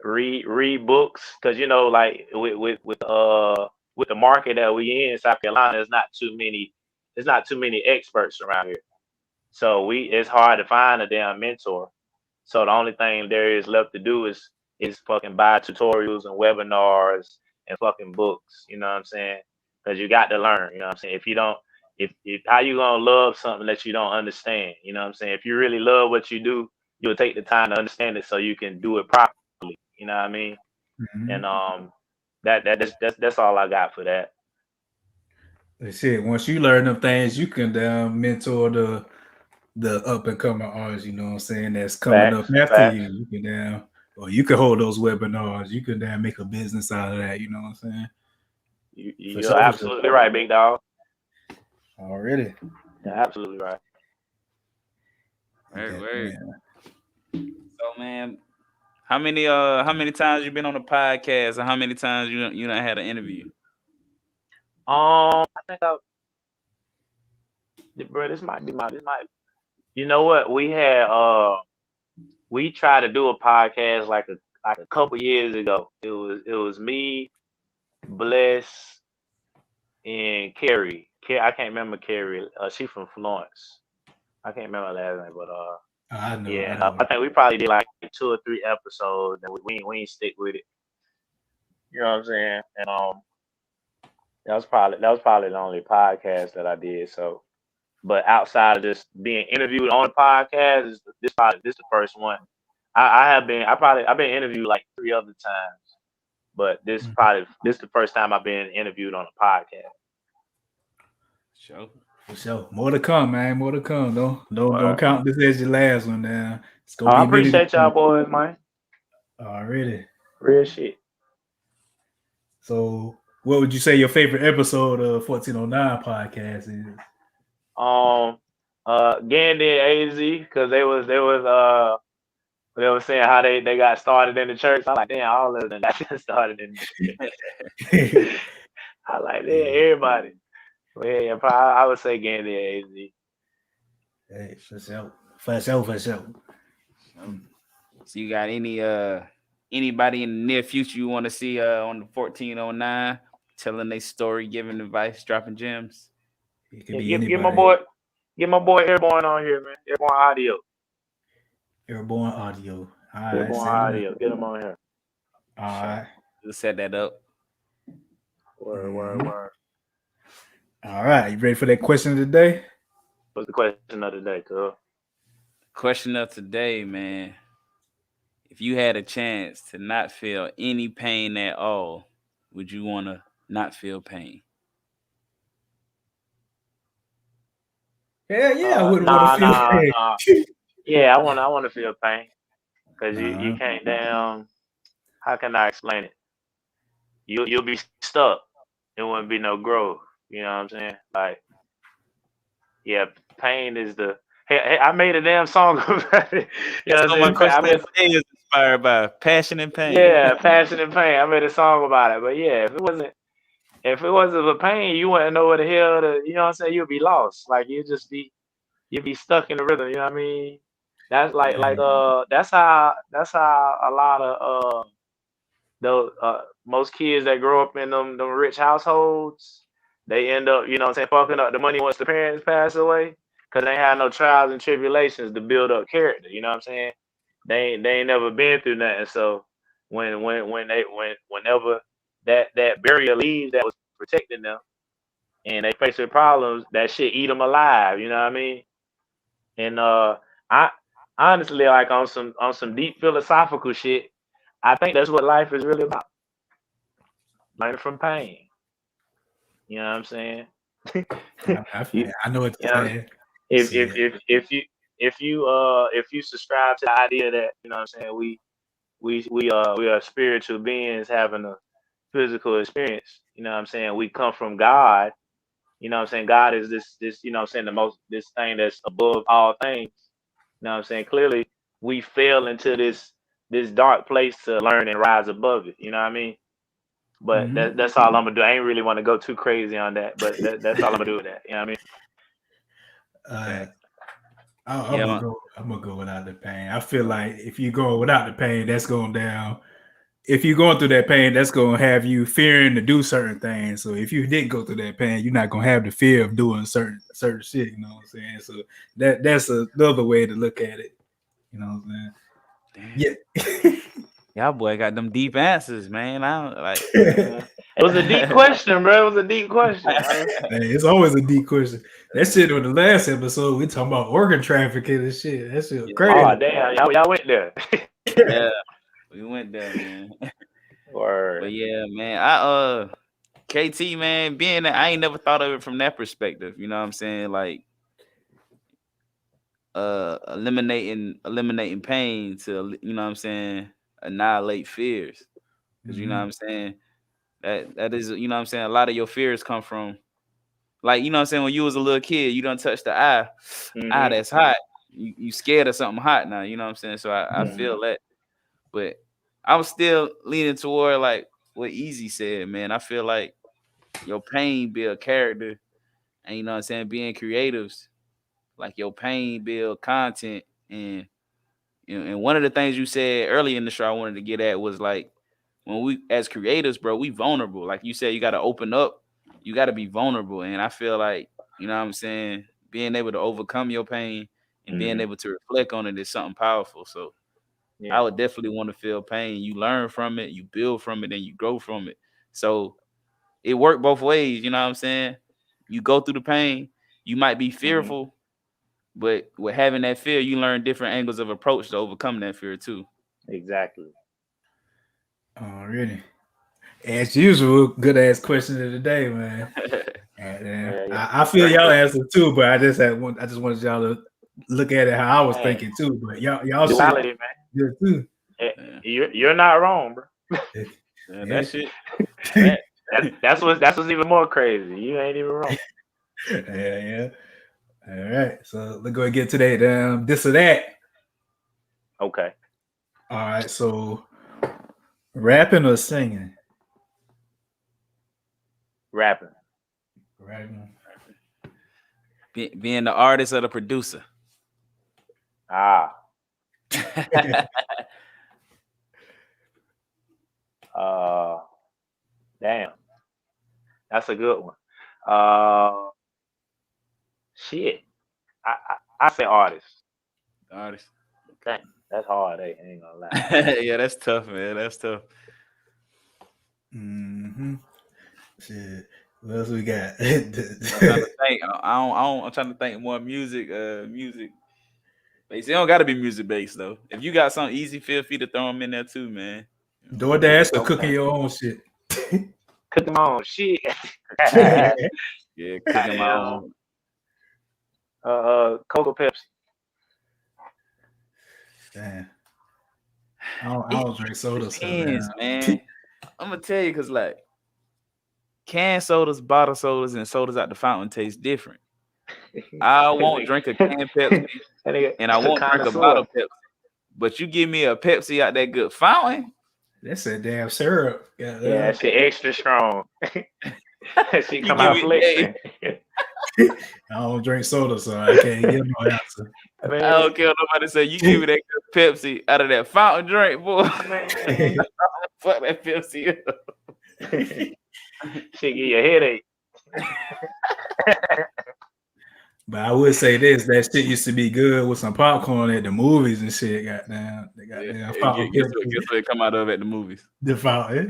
read books, because you know, like with the market that we in South Carolina, there's not too many experts around here. So it's hard to find a damn mentor. So the only thing there is left to do is fucking buy tutorials and webinars and fucking books. You know what I'm saying? Because you got to learn. You know what I'm saying? If you don't, if how you gonna love something that you don't understand? You know what I'm saying? If you really love what you do, you'll take the time to understand it so you can do it properly. You know what I mean? Mm-hmm. And that's all I got for that. Shit, once you learn them things, you can mentor the up and coming artists, you know what I'm saying, that's coming up after you. You can or you can hold those webinars. You can make a business out of that, you know what I'm saying? You're absolutely right, big dog. Already. You're absolutely right. Right. So man, how many times you been on the podcast, and how many times you done had an interview? I think this might. You know what? We tried to do a podcast like a couple years ago. It was me, Bless, and Carrie. I can't remember Carrie. She from Florence. I can't remember her last name, but I know. Yeah, I think we probably did like 2 or 3 episodes, and we ain't stick with it. You know what I'm saying? And that was probably the only podcast that I did. So, but outside of just being interviewed on the podcast, this the first one. I've been interviewed like 3 other times, but this the first time I've been interviewed on a podcast. For sure. More to come, man. More to come. Don't count this as your last one now. It's gonna be I appreciate y'all boys, man. Already. Real shit. So what would you say your favorite episode of 1409 podcast is? Gandy and AZ, because they was saying how they got started in the church. I'm like, damn, all of them got started in the church. I like, damn, everybody. Well, yeah, I would say Gandy and AZ. Hey, for sure. So you got anybody in the near future you want to see on the 1409 telling their story, giving advice, dropping gems? It could be get my boy Airborne on here, man. Airborne Audio. All right, Airborne Audio. Get him on here. All right. We'll set that up. Word. All right. You ready for that question of the day? What's the question of the day, cuz? Question of today, man. If you had a chance to not feel any pain at all, would you want to not feel pain? Yeah, I wouldn't want to feel pain. Yeah, I want to feel pain, because you can't damn. How can I explain it? You'll be stuck. There wouldn't be no growth. You know what I'm saying? Like, yeah, pain is the. Hey, I made a damn song about it. You know what I'm saying? My question today is inspired by passion and pain. Yeah, passion and pain. I made a song about it. But yeah, if it wasn't for pain, you wouldn't know what the hell you know what I'm saying? You'd be lost. Like you'd be stuck in the rhythm, you know what I mean? That's that's how a lot of those most kids that grow up in them rich households, they end up, you know what I'm saying, fucking up the money once the parents pass away, because they have no trials and tribulations to build up character, you know what I'm saying? They ain't never been through nothing. So whenever that barrier leaves that was protecting them, and they face with problems, that shit eat them alive, you know what I mean? And I honestly, like on some deep philosophical shit, I think that's what life is really about. Learning from pain. You know what I'm saying? I know what you're saying. If you subscribe to the idea that, you know what I'm saying, we are spiritual beings having a physical experience, you know what I'm saying, we come from God, you know what I'm saying, God is this you know what I'm saying, this thing that's above all things, you know what I'm saying. Clearly we fell into this dark place to learn and rise above it, you know what I mean. But that's all I'm gonna do. I ain't really want to go too crazy on that, but that's all I'm gonna do with that, you know what I mean. I'm gonna go without the pain. I feel like if you go without the pain, that's going down if you're going through that pain, that's gonna have you fearing to do certain things. So if you didn't go through that pain, you're not gonna have the fear of doing certain shit. You know what I'm saying? So that's another way to look at it. You know what I'm saying? Damn. Yeah. Y'all boy got them deep answers, man. I don't like. It was a deep question, bro. It was a deep question. Man, it's always a deep question. That shit on the last episode, we talking about organ trafficking and shit. That shit crazy. Oh damn, y'all went there. Yeah, we went there, man. Word. But yeah, man, KT, man, being that I ain't never thought of it from that perspective. You know what I'm saying? Like, eliminating pain to, you know what I'm saying, annihilate fears. Because you know what I'm saying, that is, you know what I'm saying, a lot of your fears come from, like, you know what I'm saying, when you was a little kid, you done touched the eye, that's hot. You scared of something hot now, you know what I'm saying? So I feel that. But I was still leaning toward like what Eezy said, man. I feel like your pain build character, and you know what I'm saying, being creatives, like your pain build content. And you know, and one of the things you said earlier in the show I wanted to get at was like, when we as creators, bro, we vulnerable. Like you said, you got to open up, you got to be vulnerable. And I feel like, you know what I'm saying, being able to overcome your pain and being able to reflect on it is something powerful. So I would definitely want to feel pain. You learn from it, you build from it, and you grow from it. So it worked both ways, you know what I'm saying? You go through the pain, you might be fearful, but with having that fear, you learn different angles of approach to overcome that fear too. Exactly. Already. As usual, good ass question of the day, man. I feel y'all answer too, but I just wanted y'all to look at it how I was thinking too. But y'all duality, shit good too. You're not wrong, bro. That shit. That's what's even more crazy. You ain't even wrong. Yeah. All right, so let's go and get to that this or that. Okay. All right, so rapping or singing? Rapping. Being the artist or the producer? Damn. That's a good one. Shit. I say artist. Artist. Dang, that's hard. I ain't gonna lie. Yeah, that's tough, man. That's tough. Shit. What else we got? I'm trying to think. I'm trying to think more music. Music. It don't got to be music based though. If you got something easy, feel free to throw them in there too, man. DoorDash or cooking your own shit? Cooking my own shit. Yeah, cooking my own. Coca Pepsi. Damn. I don't drink soda, man. I'm gonna tell you, cause like canned sodas, bottle sodas, and sodas out the fountain taste different. I won't drink a canned Pepsi, and I won't drink a bottle Pepsi. But you give me a Pepsi out that good fountain. That's that damn syrup. Yeah, that shit extra strong. That shit come out flexing. I don't drink soda, so I can't give no answer. I don't care what nobody say. You give me that good Pepsi out of that fountain drink, boy. Fuck that Pepsi up. Shit give you a headache. But I would say this: that shit used to be good with some popcorn at the movies and shit. Goddamn, they got fountain. Guess what it come out of at the movies? The fountain.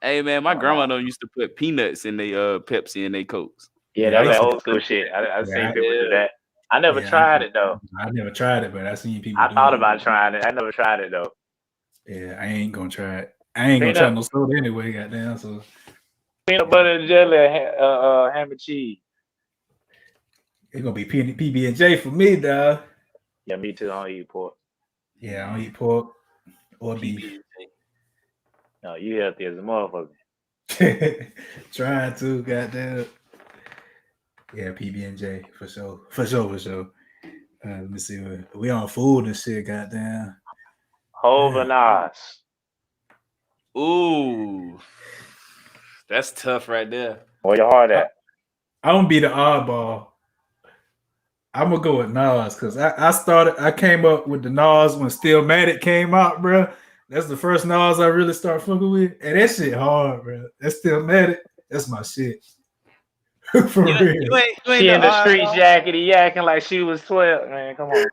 Hey man, my grandma used to put peanuts in their Pepsi and they Cokes. Yeah, that's that old school shit. I seen people do that. I never tried it though. I never tried it, but I seen people. I thought about trying it. I never tried it though. Yeah, I ain't gonna try it. I ain't gonna try no soda anyway. Goddamn, so. Peanut butter and jelly, ham and cheese. It's gonna be PB&J for me, dog. Yeah, me too. I don't eat pork. Yeah, I don't eat pork or beef. No, you healthy as a motherfucker. Trying to, goddamn. Yeah, PB&J for sure. Let me see. We on food and shit, goddamn. Overnight. Ooh. That's tough right there. Where your heart at? I don't be the oddball. I'm gonna go with Nas because I came up with the Nas when Stillmatic came out, bro. That's the first Nas I really start fucking with, and that shit hard, bro. That's Stillmatic. That's my shit. For real. You ain't she in the street jacket, he acting like she was 12. Man, come on.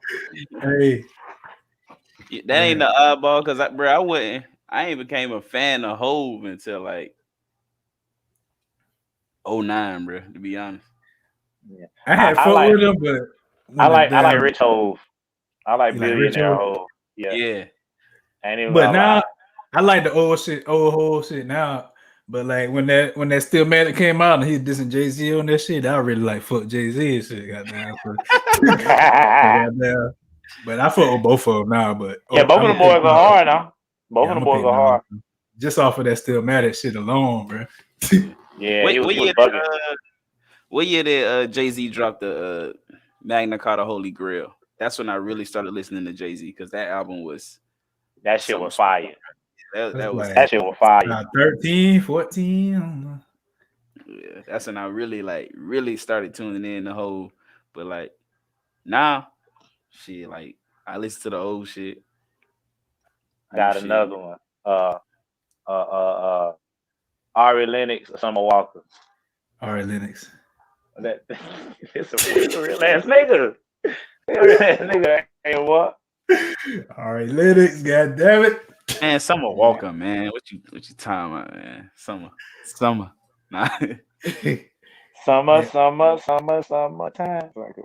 Hey, that ain't the oddball because I ain't became a fan of Hove until like 09, bro. To be honest, yeah. I had fun with him, but I like Rich Hove. I like Billionaire Hove. Yeah. But now I like the old Hove shit now. But like when that Stillmatic came out and he dissing Jay-Z on that shit, I really like fuck Jay-Z and shit. Goddamn. But I fuck with both of them now. But both of them boys are hard now. Both of them boys are hard. Just off of that Stillmatic shit alone, bro. Yeah, he was bugging. What year did Jay-Z drop the Magna Carta Holy Grail? That's when I really started listening to Jay-Z because that album was shit was fire. That shit was fire. 13, 14. I don't know. Yeah, that's when I really started tuning in the whole. But like now, shit, like I listen to the old shit. Got another one. Ari Lennox or Summer Walker. Ari Lennox. It's a real ass nigga. Real ass nigga ain't what? Ari Lennox, goddammit. Man, Summer Walker, man. What you talking about, man? Summer. Nah. Summertime.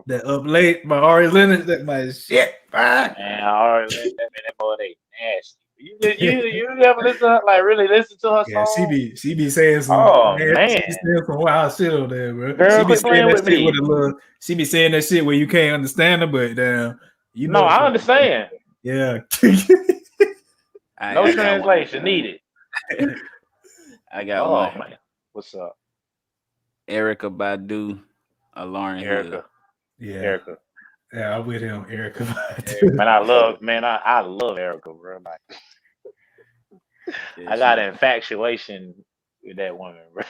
That Up Late by Ari Lennox, that my shit. Man, Ari Lennox, that boy, they nasty. You ever listen to her, like really listen to her song? Yeah, she be saying some. Oh man, she be saying some wild shit on there, bro. Girl, she be saying that shit me. with a little. She be saying that shit where you can't understand her, but you know. No, I understand. Yeah. No translation needed. I got one. Man. What's up? Erykah Badu, Lauryn Hill. Yeah. Erykah. Yeah, I'm with him, Erykah Badu. Man, I love Erykah, bro. Like, I got an infatuation with that woman, bro.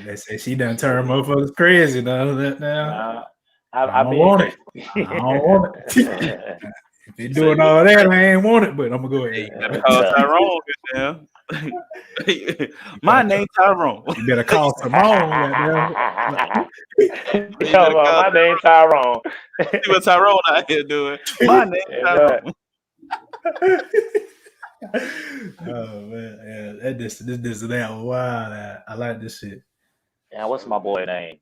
They say she done turned motherfuckers crazy, though. I don't want it. I don't want it. If they're doing all that, I ain't want it, but I'm gonna go ahead. You better call Tyrone now. My name Tyrone. You better call Tyrone. My name Tyrone. See what Tyrone out here doing. My name Tyrone. Oh man, yeah, this that wow. I like this shit. Yeah, what's my boy name?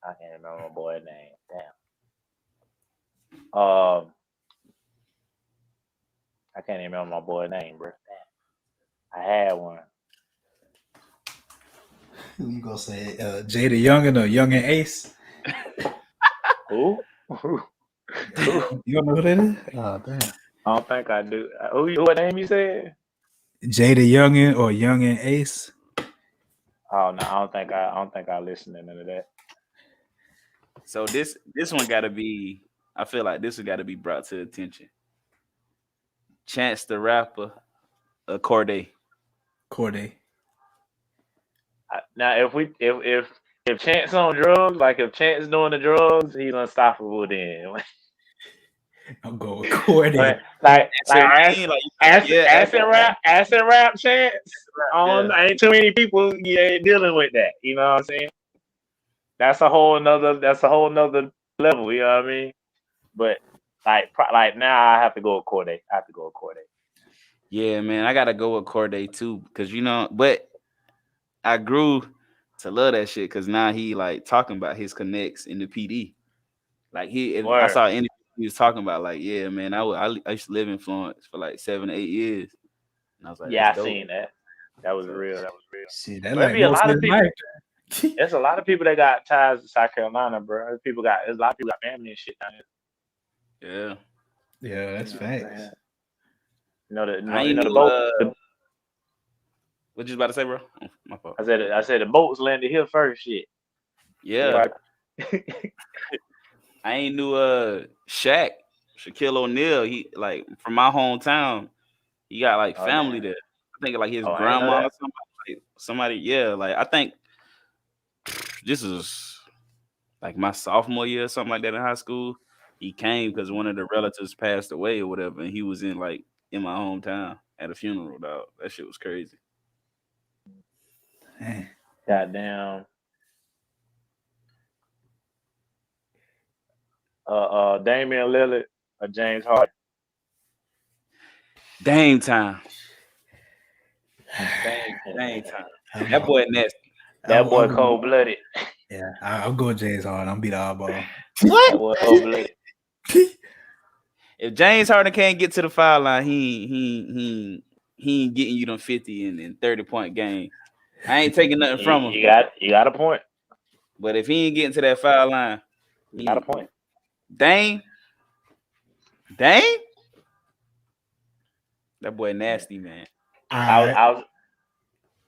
I can't remember my boy name. Damn. I can't even remember my boy name, bro. Damn. I had one. You gonna say Jada Youngin or Youngin Ace? Who? You don't know who that is? Oh damn. I don't think I do. What name you said? Jada Youngin or Youngin Ace? Oh no, I don't think I listen to none of that. So this one gotta be. I feel like this has got to be brought to attention. Chance the Rapper, Corday. Now, if Chance on drugs, like if Chance doing the drugs, he's unstoppable. Then I'm going Corday. Acid rap Chance. Ain't too many people dealing with that. You know what I'm saying? That's a whole nother level. You know what I mean? But like now, I have to go with Corday. Yeah, man, I gotta go with Corday too, because but I grew to love that shit because now he like talking about his connects in the PD. Like I saw an interview he was talking about like, yeah, man, I used to live in Florence for like 7 or 8 years, and I was like, yeah, I seen that. That was real. See, that like a lot of people. There's a lot of people that got ties to South Carolina, bro. There's a lot of people got family and shit down there. Yeah, that's facts. The boat. What you about to say, bro? Oh, my fault. I said the boats landed here first. Shit. Yeah. I ain't knew Shaquille O'Neal. He like from my hometown. He got like family there. I think like his grandma or somebody. Yeah, like I think this is like my sophomore year or something like that in high school. He came because one of the relatives passed away or whatever, and he was in my hometown at a funeral. Dog, that shit was crazy. Goddamn. Damian Lillard or James Harden? Dame time. Dame time. That boy nasty. That boy cold blooded. Yeah, I'm going James Harden. I'm beat oddball. What? That boy cold blooded. If James Harden can't get to the foul line, he ain't getting you them 50 and 30-point games. I ain't taking nothing from him. You got a point. But if he ain't getting to that foul line, you got a point. Dame? That boy nasty, man. I was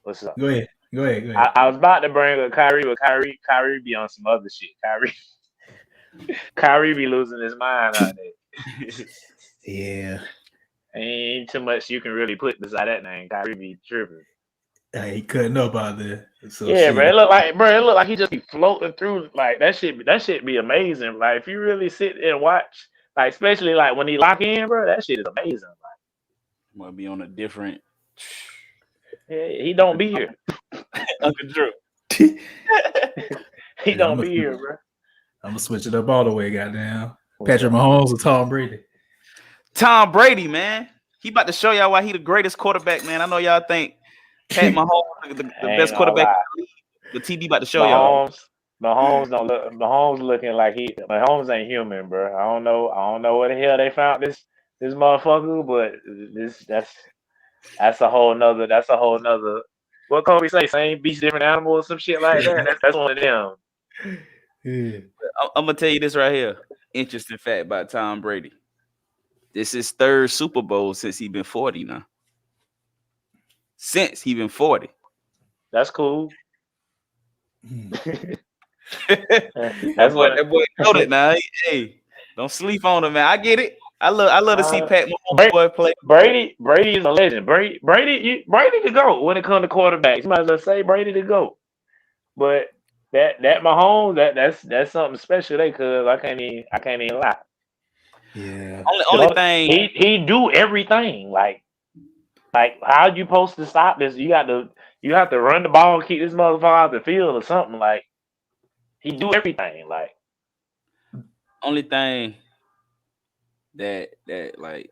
what's up? Go ahead. I was about to bring up Kyrie, but Kyrie be on some other shit. Kyrie be losing his mind out there. Yeah. Ain't too much you can really put beside that name. Kyrie be tripping. He cutting up out there. So yeah, bro. It look like he just be floating through. Like that shit be amazing. Like if you really sit and watch, like especially like when he lock in, bro, that shit is amazing. Like, might be on a different. Yeah, he don't be here. Uncle Drew. He don't be here, bro. I'm gonna switch it up all the way, goddamn. Patrick Mahomes or Tom Brady? Tom Brady, man. He about to show y'all why he the greatest quarterback, man. I know y'all think Pat Mahomes the best quarterback in the league. The TV about to show y'all. Mahomes looking like Mahomes ain't human, bro. I don't know where the hell they found this motherfucker, but that's a whole nother. What Kobe say? Same beast, different animal, or some shit like that. That's one of them. Yeah. I'm gonna tell you this right here. Interesting fact about Tom Brady. This is his third Super Bowl since he been 40 now. Since he been 40. That's cool. That boy noted now. Hey, don't sleep on him, man. I get it. I love to see Pat Mahomes play. Brady is a legend. Brady to go when it comes to quarterbacks. You might as well say Brady to go. But that Mahomes, that's something special there, cause I can't even lie. Yeah. Only thing he do everything. Like how you supposed to stop this? You have to run the ball, keep this motherfucker out the field or something. Like he do everything. Like only thing that like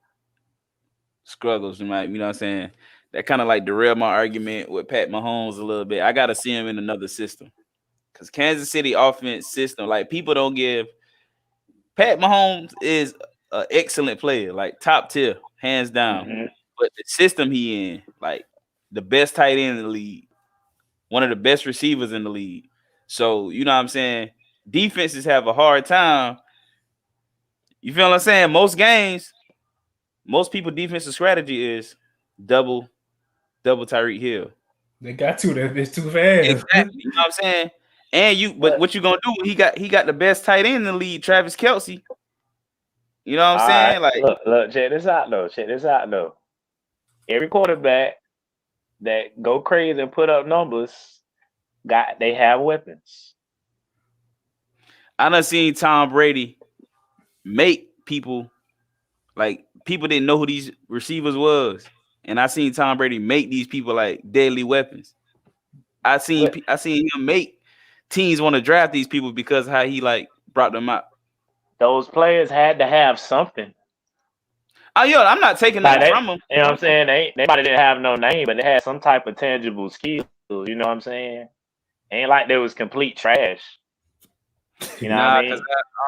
struggles, you know what I'm saying? That kind of like derailed my argument with Pat Mahomes a little bit. I gotta see him in another system. Because Kansas City offense system, like people don't give Pat Mahomes is an excellent player, like top tier, hands down. Mm-hmm. But the system he in, like the best tight end in the league, one of the best receivers in the league. So, you know what I'm saying? Defenses have a hard time. You feel what I'm saying? Most games, most people defensive strategy is double Tyreek Hill. They got to that bitch too fast. Exactly. You know what I'm saying? And but what you gonna do? He got the best tight end in the league, Travis Kelce. You know what I'm saying? Right. Like, look, check this out though. Every quarterback that go crazy and put up numbers, they have weapons. I done seen Tom Brady make people didn't know who these receivers was, and I seen Tom Brady make these people like deadly weapons. I seen him make teams want to draft these people because of how he like brought them out. Those players had to have something. Oh, yo, I'm not taking that from them. You know what I'm saying? They might didn't have no name, but they had some type of tangible skill. You know what I'm saying? Ain't like they was complete trash. You know what I mean?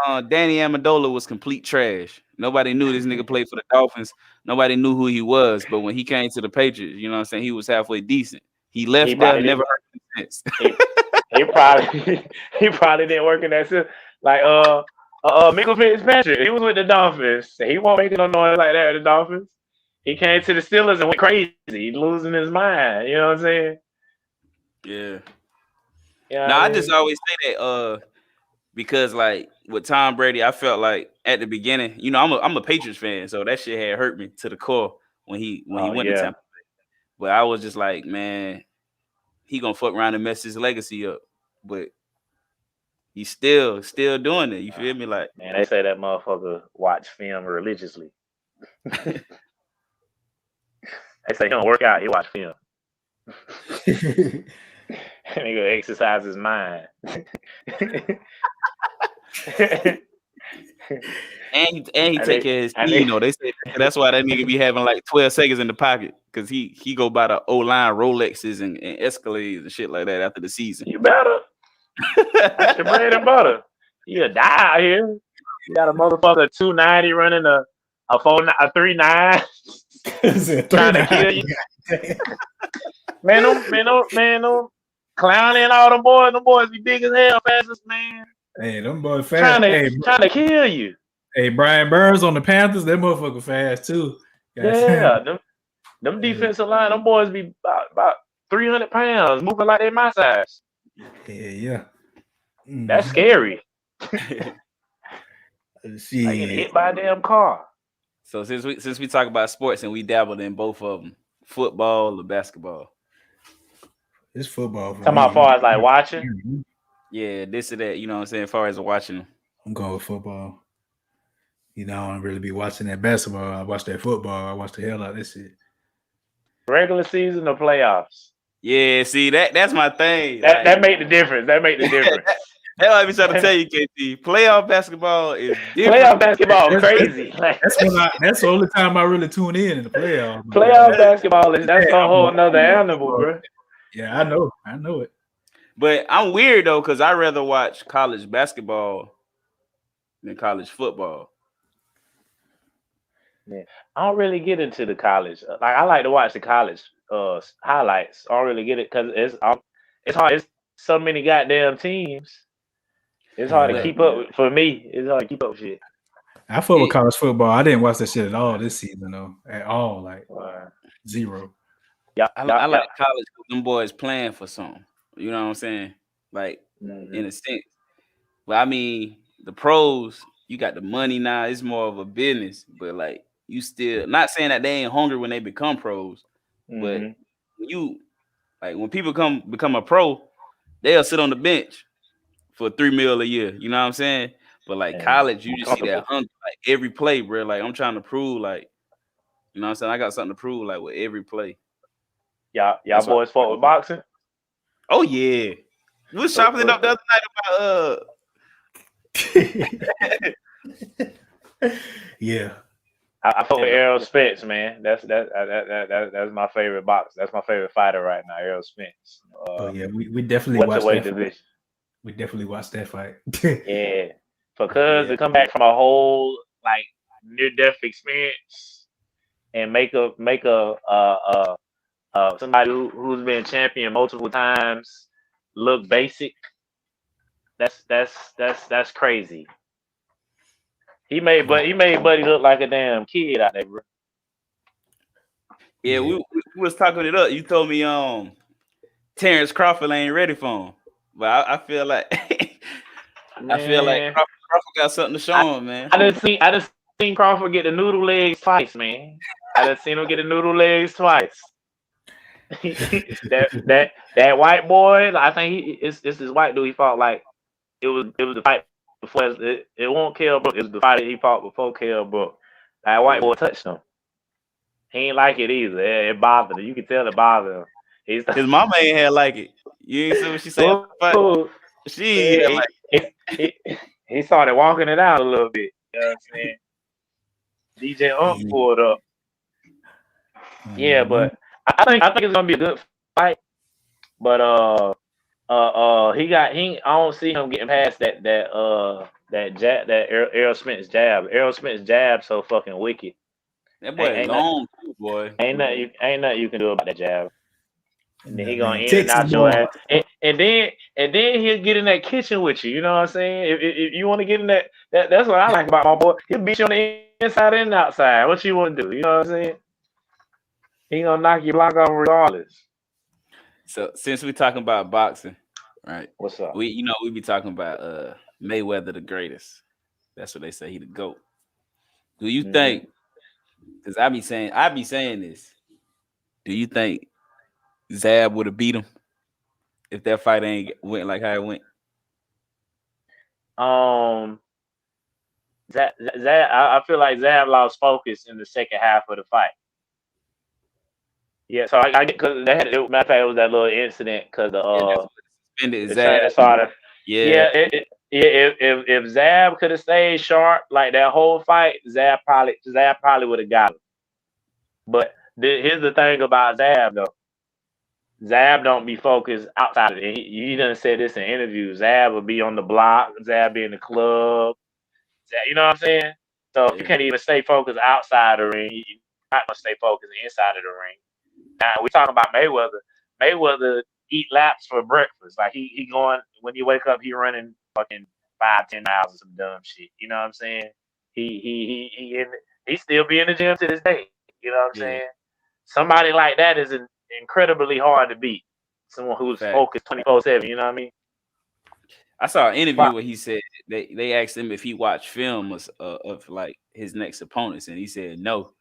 Because Danny Amendola was complete trash. Nobody knew this nigga played for the Dolphins. Nobody knew who he was. But when he came to the Patriots, you know what I'm saying, he was halfway decent. He left there, never heard him since. He probably didn't work in that system. Like Michael Fitzpatrick, he was with the Dolphins. He won't make no noise like that with the Dolphins. He came to the Steelers and went crazy. He losing his mind. You know what I'm saying? Yeah. You know I just always say that because like with Tom Brady, I felt like at the beginning, you know, I'm a Patriots fan, so that shit had hurt me to the core when he went to Tampa Bay. But I was just like, man, he gonna fuck around and mess his legacy up. But he's still doing it. You feel me? Like, man, they say that motherfucker watch film religiously. They say he don't work out, he watch film. And he go exercise his mind. and he take care of his team. You know, they say that's why that nigga be having like 12 seconds in the pocket, because he go by the O-line Rolexes and Escalades and shit like that after the season. You better. That's your bread and butter. You'll die out here. You got a motherfucker 290 running a 3.9. Trying to kill you. Man, them clowning all them boys. Them boys be big as hell, fastest man. Hey, them boys fast. Trying to kill you. Hey, Brian Burns on the Panthers, that motherfucker fast too. Yeah, them defensive line, them boys be about 300 pounds, moving like they my size. Yeah. That's scary. See, like getting hit by a damn car. So since we talk about sports and we dabbled in both of them, football or basketball? It's football. Talking about far as like watching? Yeah, this or that, you know what I'm saying, as far as watching them. I'm going with football. You know, I don't really be watching that basketball. I watch that football. I watch the hell out of this shit. Regular season or playoffs? Yeah, see, that's my thing. That make the difference. That make the difference. That's what I be trying to tell you, KT. Playoff basketball is different. Playoff basketball crazy. That's the only time I really tune in the playoffs. Playoff basketball that's a whole another animal, bro. Yeah, I know it. But I'm weird though, because I rather watch college basketball than college football. Yeah, I don't really get into the college. Like I like to watch the college highlights. I don't really get it because it's hard. It's so many goddamn teams. It's hard to keep up with, for me. It's hard to keep up with shit. I fuck with college football. I didn't watch that shit at all this season though. At all, like zero. Yeah, I like college because them boys playing for something. You know what I'm saying? Like in a sense. But I mean, the pros, you got the money now. It's more of a business. But like, you still not saying that they ain't hungry when they become pros. But when people become a pro, they'll sit on the bench for $3 million a year. You know what I'm saying? But like college, you just see that hunger like every play, bro. Like I'm trying to prove, like, you know what I'm saying? I got something to prove, like with every play. Y'all boys fought with boxing? Oh yeah. We was chopping it up the other night about yeah. I fought with Errol Spence, man. That's my favorite box. That's my favorite fighter right now, Errol Spence. Yeah, we definitely watched that division. We definitely watched that fight. Yeah, because to come back from a whole like near-death experience and make a somebody who's been champion multiple times look basic. That's crazy. He made Buddy look like a damn kid out there, bro. Yeah, we was talking it up. You told me Terrence Crawford ain't ready for him, but I feel like Crawford got something to show him, man. I just seen Crawford get the noodle legs twice, man. I just seen him get the noodle legs twice. that white boy, I think it's this white dude he fought like it was the fight before it won't Kell Brook. It was the fight he fought before Kell Brook. That white boy touched him. He ain't like it either. It bothered him. You can tell it bothered him. His mama ain't had like it. You ain't see what she said? He started walking it out a little bit. You know what I'm saying? DJ Ump pulled up. Yeah, but I think it's gonna be a good fight. But I don't see him getting past that Errol Spence jab. Errol Spence jab so fucking wicked. That boy ain't long, boy. Ain't nothing you can do about that jab. And then he gonna in and out your ass. And then he'll get in that kitchen with you. You know what I'm saying? If you want to get in that's what I like about my boy. He'll beat you on the inside and outside. What you want to do? You know what I'm saying? He gonna knock your block off regardless. So since we're talking about boxing, right? What's up? We be talking about Mayweather the greatest. That's what they say, he the GOAT. Do you think? Because I be saying this. Do you think Zab would have beat him if that fight ain't went like how it went? I feel like Zab lost focus in the second half of the fight. Yeah, so I get because matter of fact, it was that little incident because suspended the Zab. started. Yeah. If Zab could have stayed sharp like that whole fight, Zab probably would have got him. But here's the thing about Zab though. Zab don't be focused outside of it. He done said this in interviews. Zab will be on the block. Zab be in the club. You know what I'm saying? So if you can't even stay focused outside the ring, you're not gonna stay focused inside of the ring. Now we talking about Mayweather. Mayweather eat laps for breakfast. Like he going when you wake up, he running fucking 5-10 miles or some dumb shit. You know what I'm saying? He still be in the gym to this day. You know what I'm saying? Somebody like that is incredibly hard to beat. Someone who's focused 24/7. You know what I mean? I saw an interview where he said they asked him if he watched film of like his next opponents, and he said no.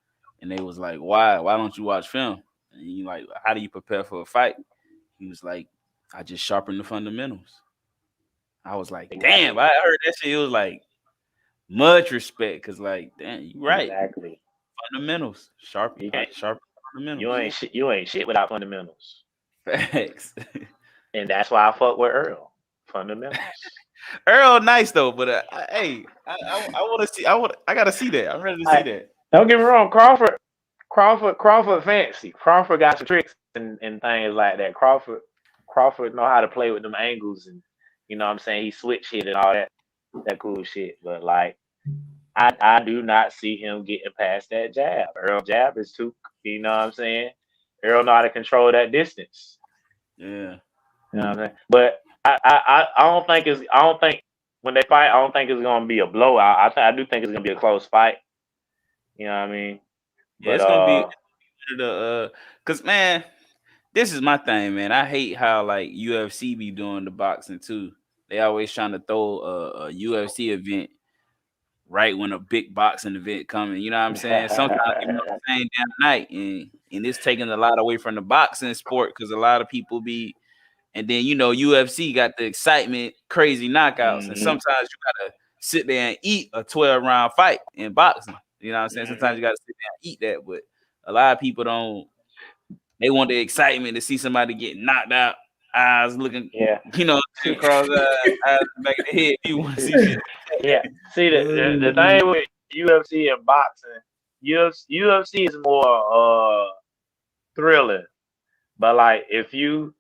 And they was like, "Why? Why don't you watch film?" And he like, "How do you prepare for a fight?" He was like, "I just sharpen the fundamentals." I was like, "Damn!" I heard that shit. It was like much respect because, like, damn, you right. Exactly. Fundamentals, sharpen fundamentals. You ain't shit without fundamentals. Facts. And that's why I fuck with Earl. Fundamentals. Earl nice though, but hey, I want to see. I gotta see that. I'm ready to see that. Don't get me wrong, Crawford fancy. Crawford got some tricks and things like that. Crawford know how to play with them angles and you know what I'm saying, he switch hit and all that cool shit. But like I do not see him getting past that jab. Earl jab is too, you know what I'm saying? Earl know how to control that distance. Yeah. You know what I'm saying? But I don't think when they fight, I don't think it's gonna be a blowout. I do think it's gonna be a close fight. You know what I mean? Yeah, it's gonna be cause man, this is my thing, man. I hate how like UFC be doing the boxing too. They always trying to throw a UFC event right when a big boxing event coming. You know what I'm saying? Sometimes you know the same damn night, and it's taking a lot away from the boxing sport because a lot of people be. And then, you know, UFC got the excitement, crazy knockouts. And sometimes you got to sit there and eat a 12-round fight in boxing. You know what I'm saying? Sometimes you got to sit there and eat that. But a lot of people don't. They want the excitement to see somebody get knocked out, eyes looking, you know, across eyes back of the head. You want to see shit. Yeah. See, the thing with UFC and boxing, UFC is more thrilling. But, like, if you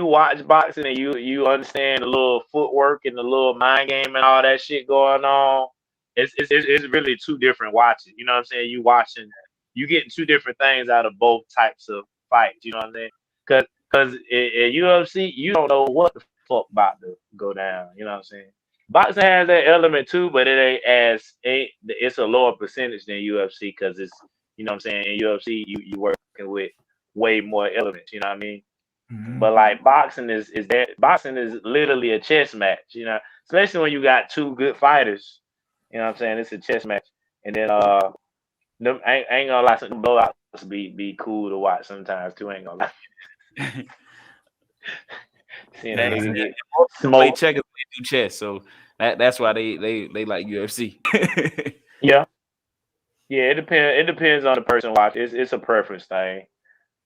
watch boxing and you understand the little footwork and the little mind game and all that shit going on, it's really two different watches. You know what I'm saying? You getting two different things out of both types of fights. You know what I'm saying? Because in UFC, you don't know what the fuck about to go down. You know what I'm saying? Boxing has that element too, but it's a lower percentage than UFC because it's, you know what I'm saying? In UFC, you working with way more elements. You know what I mean? But like boxing is literally a chess match, you know, especially when you got two good fighters. You know what I'm saying? It's a chess match. And then them ain't gonna lie, some blowouts be cool to watch sometimes too, ain't gonna lie. See, they play checkers, they do chess, so that's why they like UFC. Yeah. It depends on the person watching. It's a preference thing.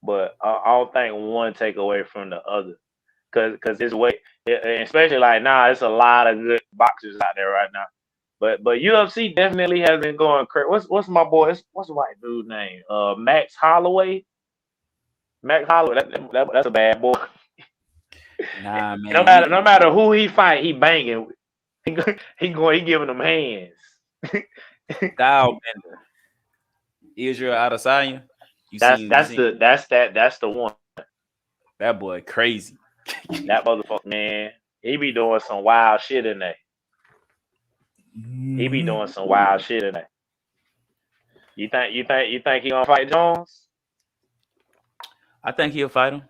But I don't think one take away from the other, because it's way, especially like now, it's a lot of good boxers out there right now. But UFC definitely has been going crazy. What's my boy? What's the white dude's name? Max Holloway. Max Holloway. That's a bad boy. Nah, man. No matter who he fight, he banging. He giving them hands. Style bender. Israel Adesanya. That's the one. That boy crazy. That motherfucker, man. He be doing some wild shit in there. He be doing some wild shit in there. You think he gonna fight Jones? I think he'll fight him.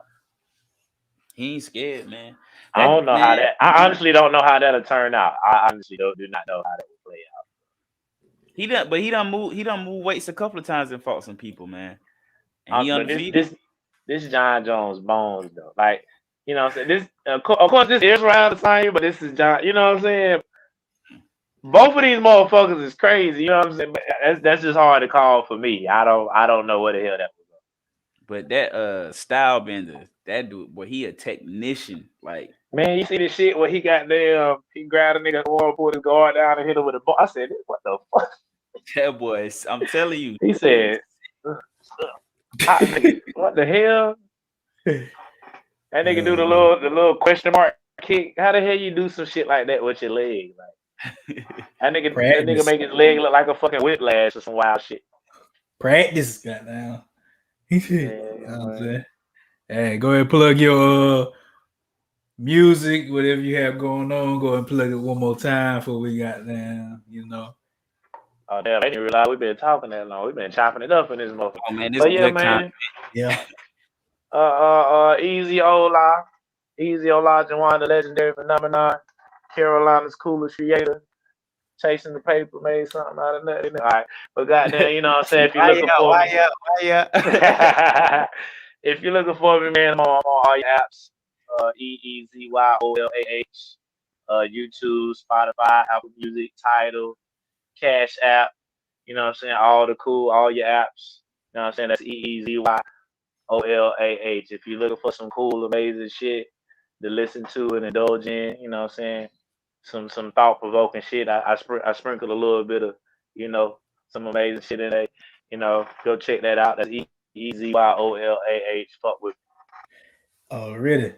He ain't scared, man. I don't know how that. I honestly don't know how that'll turn out. I honestly do not know how that will play out. He done move weights a couple of times and fought some people, man. And he undefeated. This John Jones bones though. Like, you know what I'm saying? This of course this is Israel Adesanya, but this is John, you know what I'm saying? Both of these motherfuckers is crazy. You know what I'm saying? That's just hard to call for me. I don't know what the hell that was. But that style bender, that dude, boy, he a technician. Like, man, you see the shit where he got there, he grabbed a nigga oil, pulled his guard down and hit him with a ball. I said, what the fuck? that boy, I'm telling you. He said, what the hell? That nigga do the little question mark kick. How the hell you do some shit like that with your leg? Like that nigga make his leg look like a fucking whiplash or some wild shit. Practice, goddamn. You know what I'm saying? Hey, go ahead and plug your music, whatever you have going on. Go ahead and plug it one more time before we got down, you know. Oh damn, I didn't realize we've been talking that long. We've been chopping it up in this motherfucker. Oh man, this is good content. Yeah. Eezy Olah. Eezy Olah, the legendary phenomenon. Carolina's coolest creator. Chasing the paper, made something out of nothing. All right. But goddamn, you know what I'm saying? If you're looking for me. If you're looking for me, man, I'm on all your apps. EEZYOLAH. YouTube, Spotify, Apple Music, Tidal, Cash App. You know what I'm saying? All your apps. You know what I'm saying? That's EEZYOLAH. If you're looking for some cool, amazing shit to listen to and indulge in, you know what I'm saying? Some thought-provoking shit. I sprinkle a little bit of, you know, some amazing shit in there. You know, go check that out. That's EEZYOLAH. Fuck with me. Already.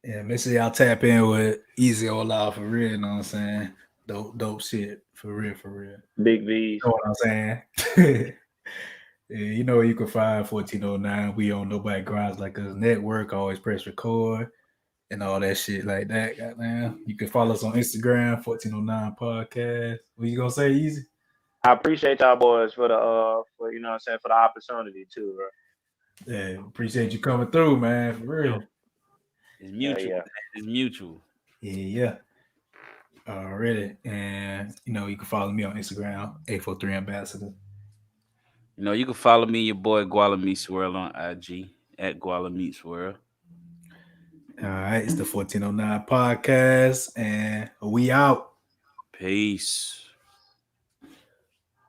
Yeah, make sure y'all tap in with Eezy Olah for real, you know what I'm saying? Dope shit. For real. Big V's. You know what I'm saying? Yeah, you know you can find 1409. We on Nobody Grinds Like Us Network. Always press record and all that shit like that. Goddamn. You can follow us on Instagram, 1409 Podcast. What you gonna say, Eezy? I appreciate y'all boys for the you know what I'm saying, for the opportunity too, bro. Yeah, appreciate you coming through, man. For real. It's mutual. Yeah. It's mutual. Yeah. Already. And you know, you can follow me on Instagram, 843 Ambassador. You know, you can follow me, your boy GualaMeetsWorld on IG at GualaMeetsWorld. All right, it's the 1409 Podcast, and we out. Peace.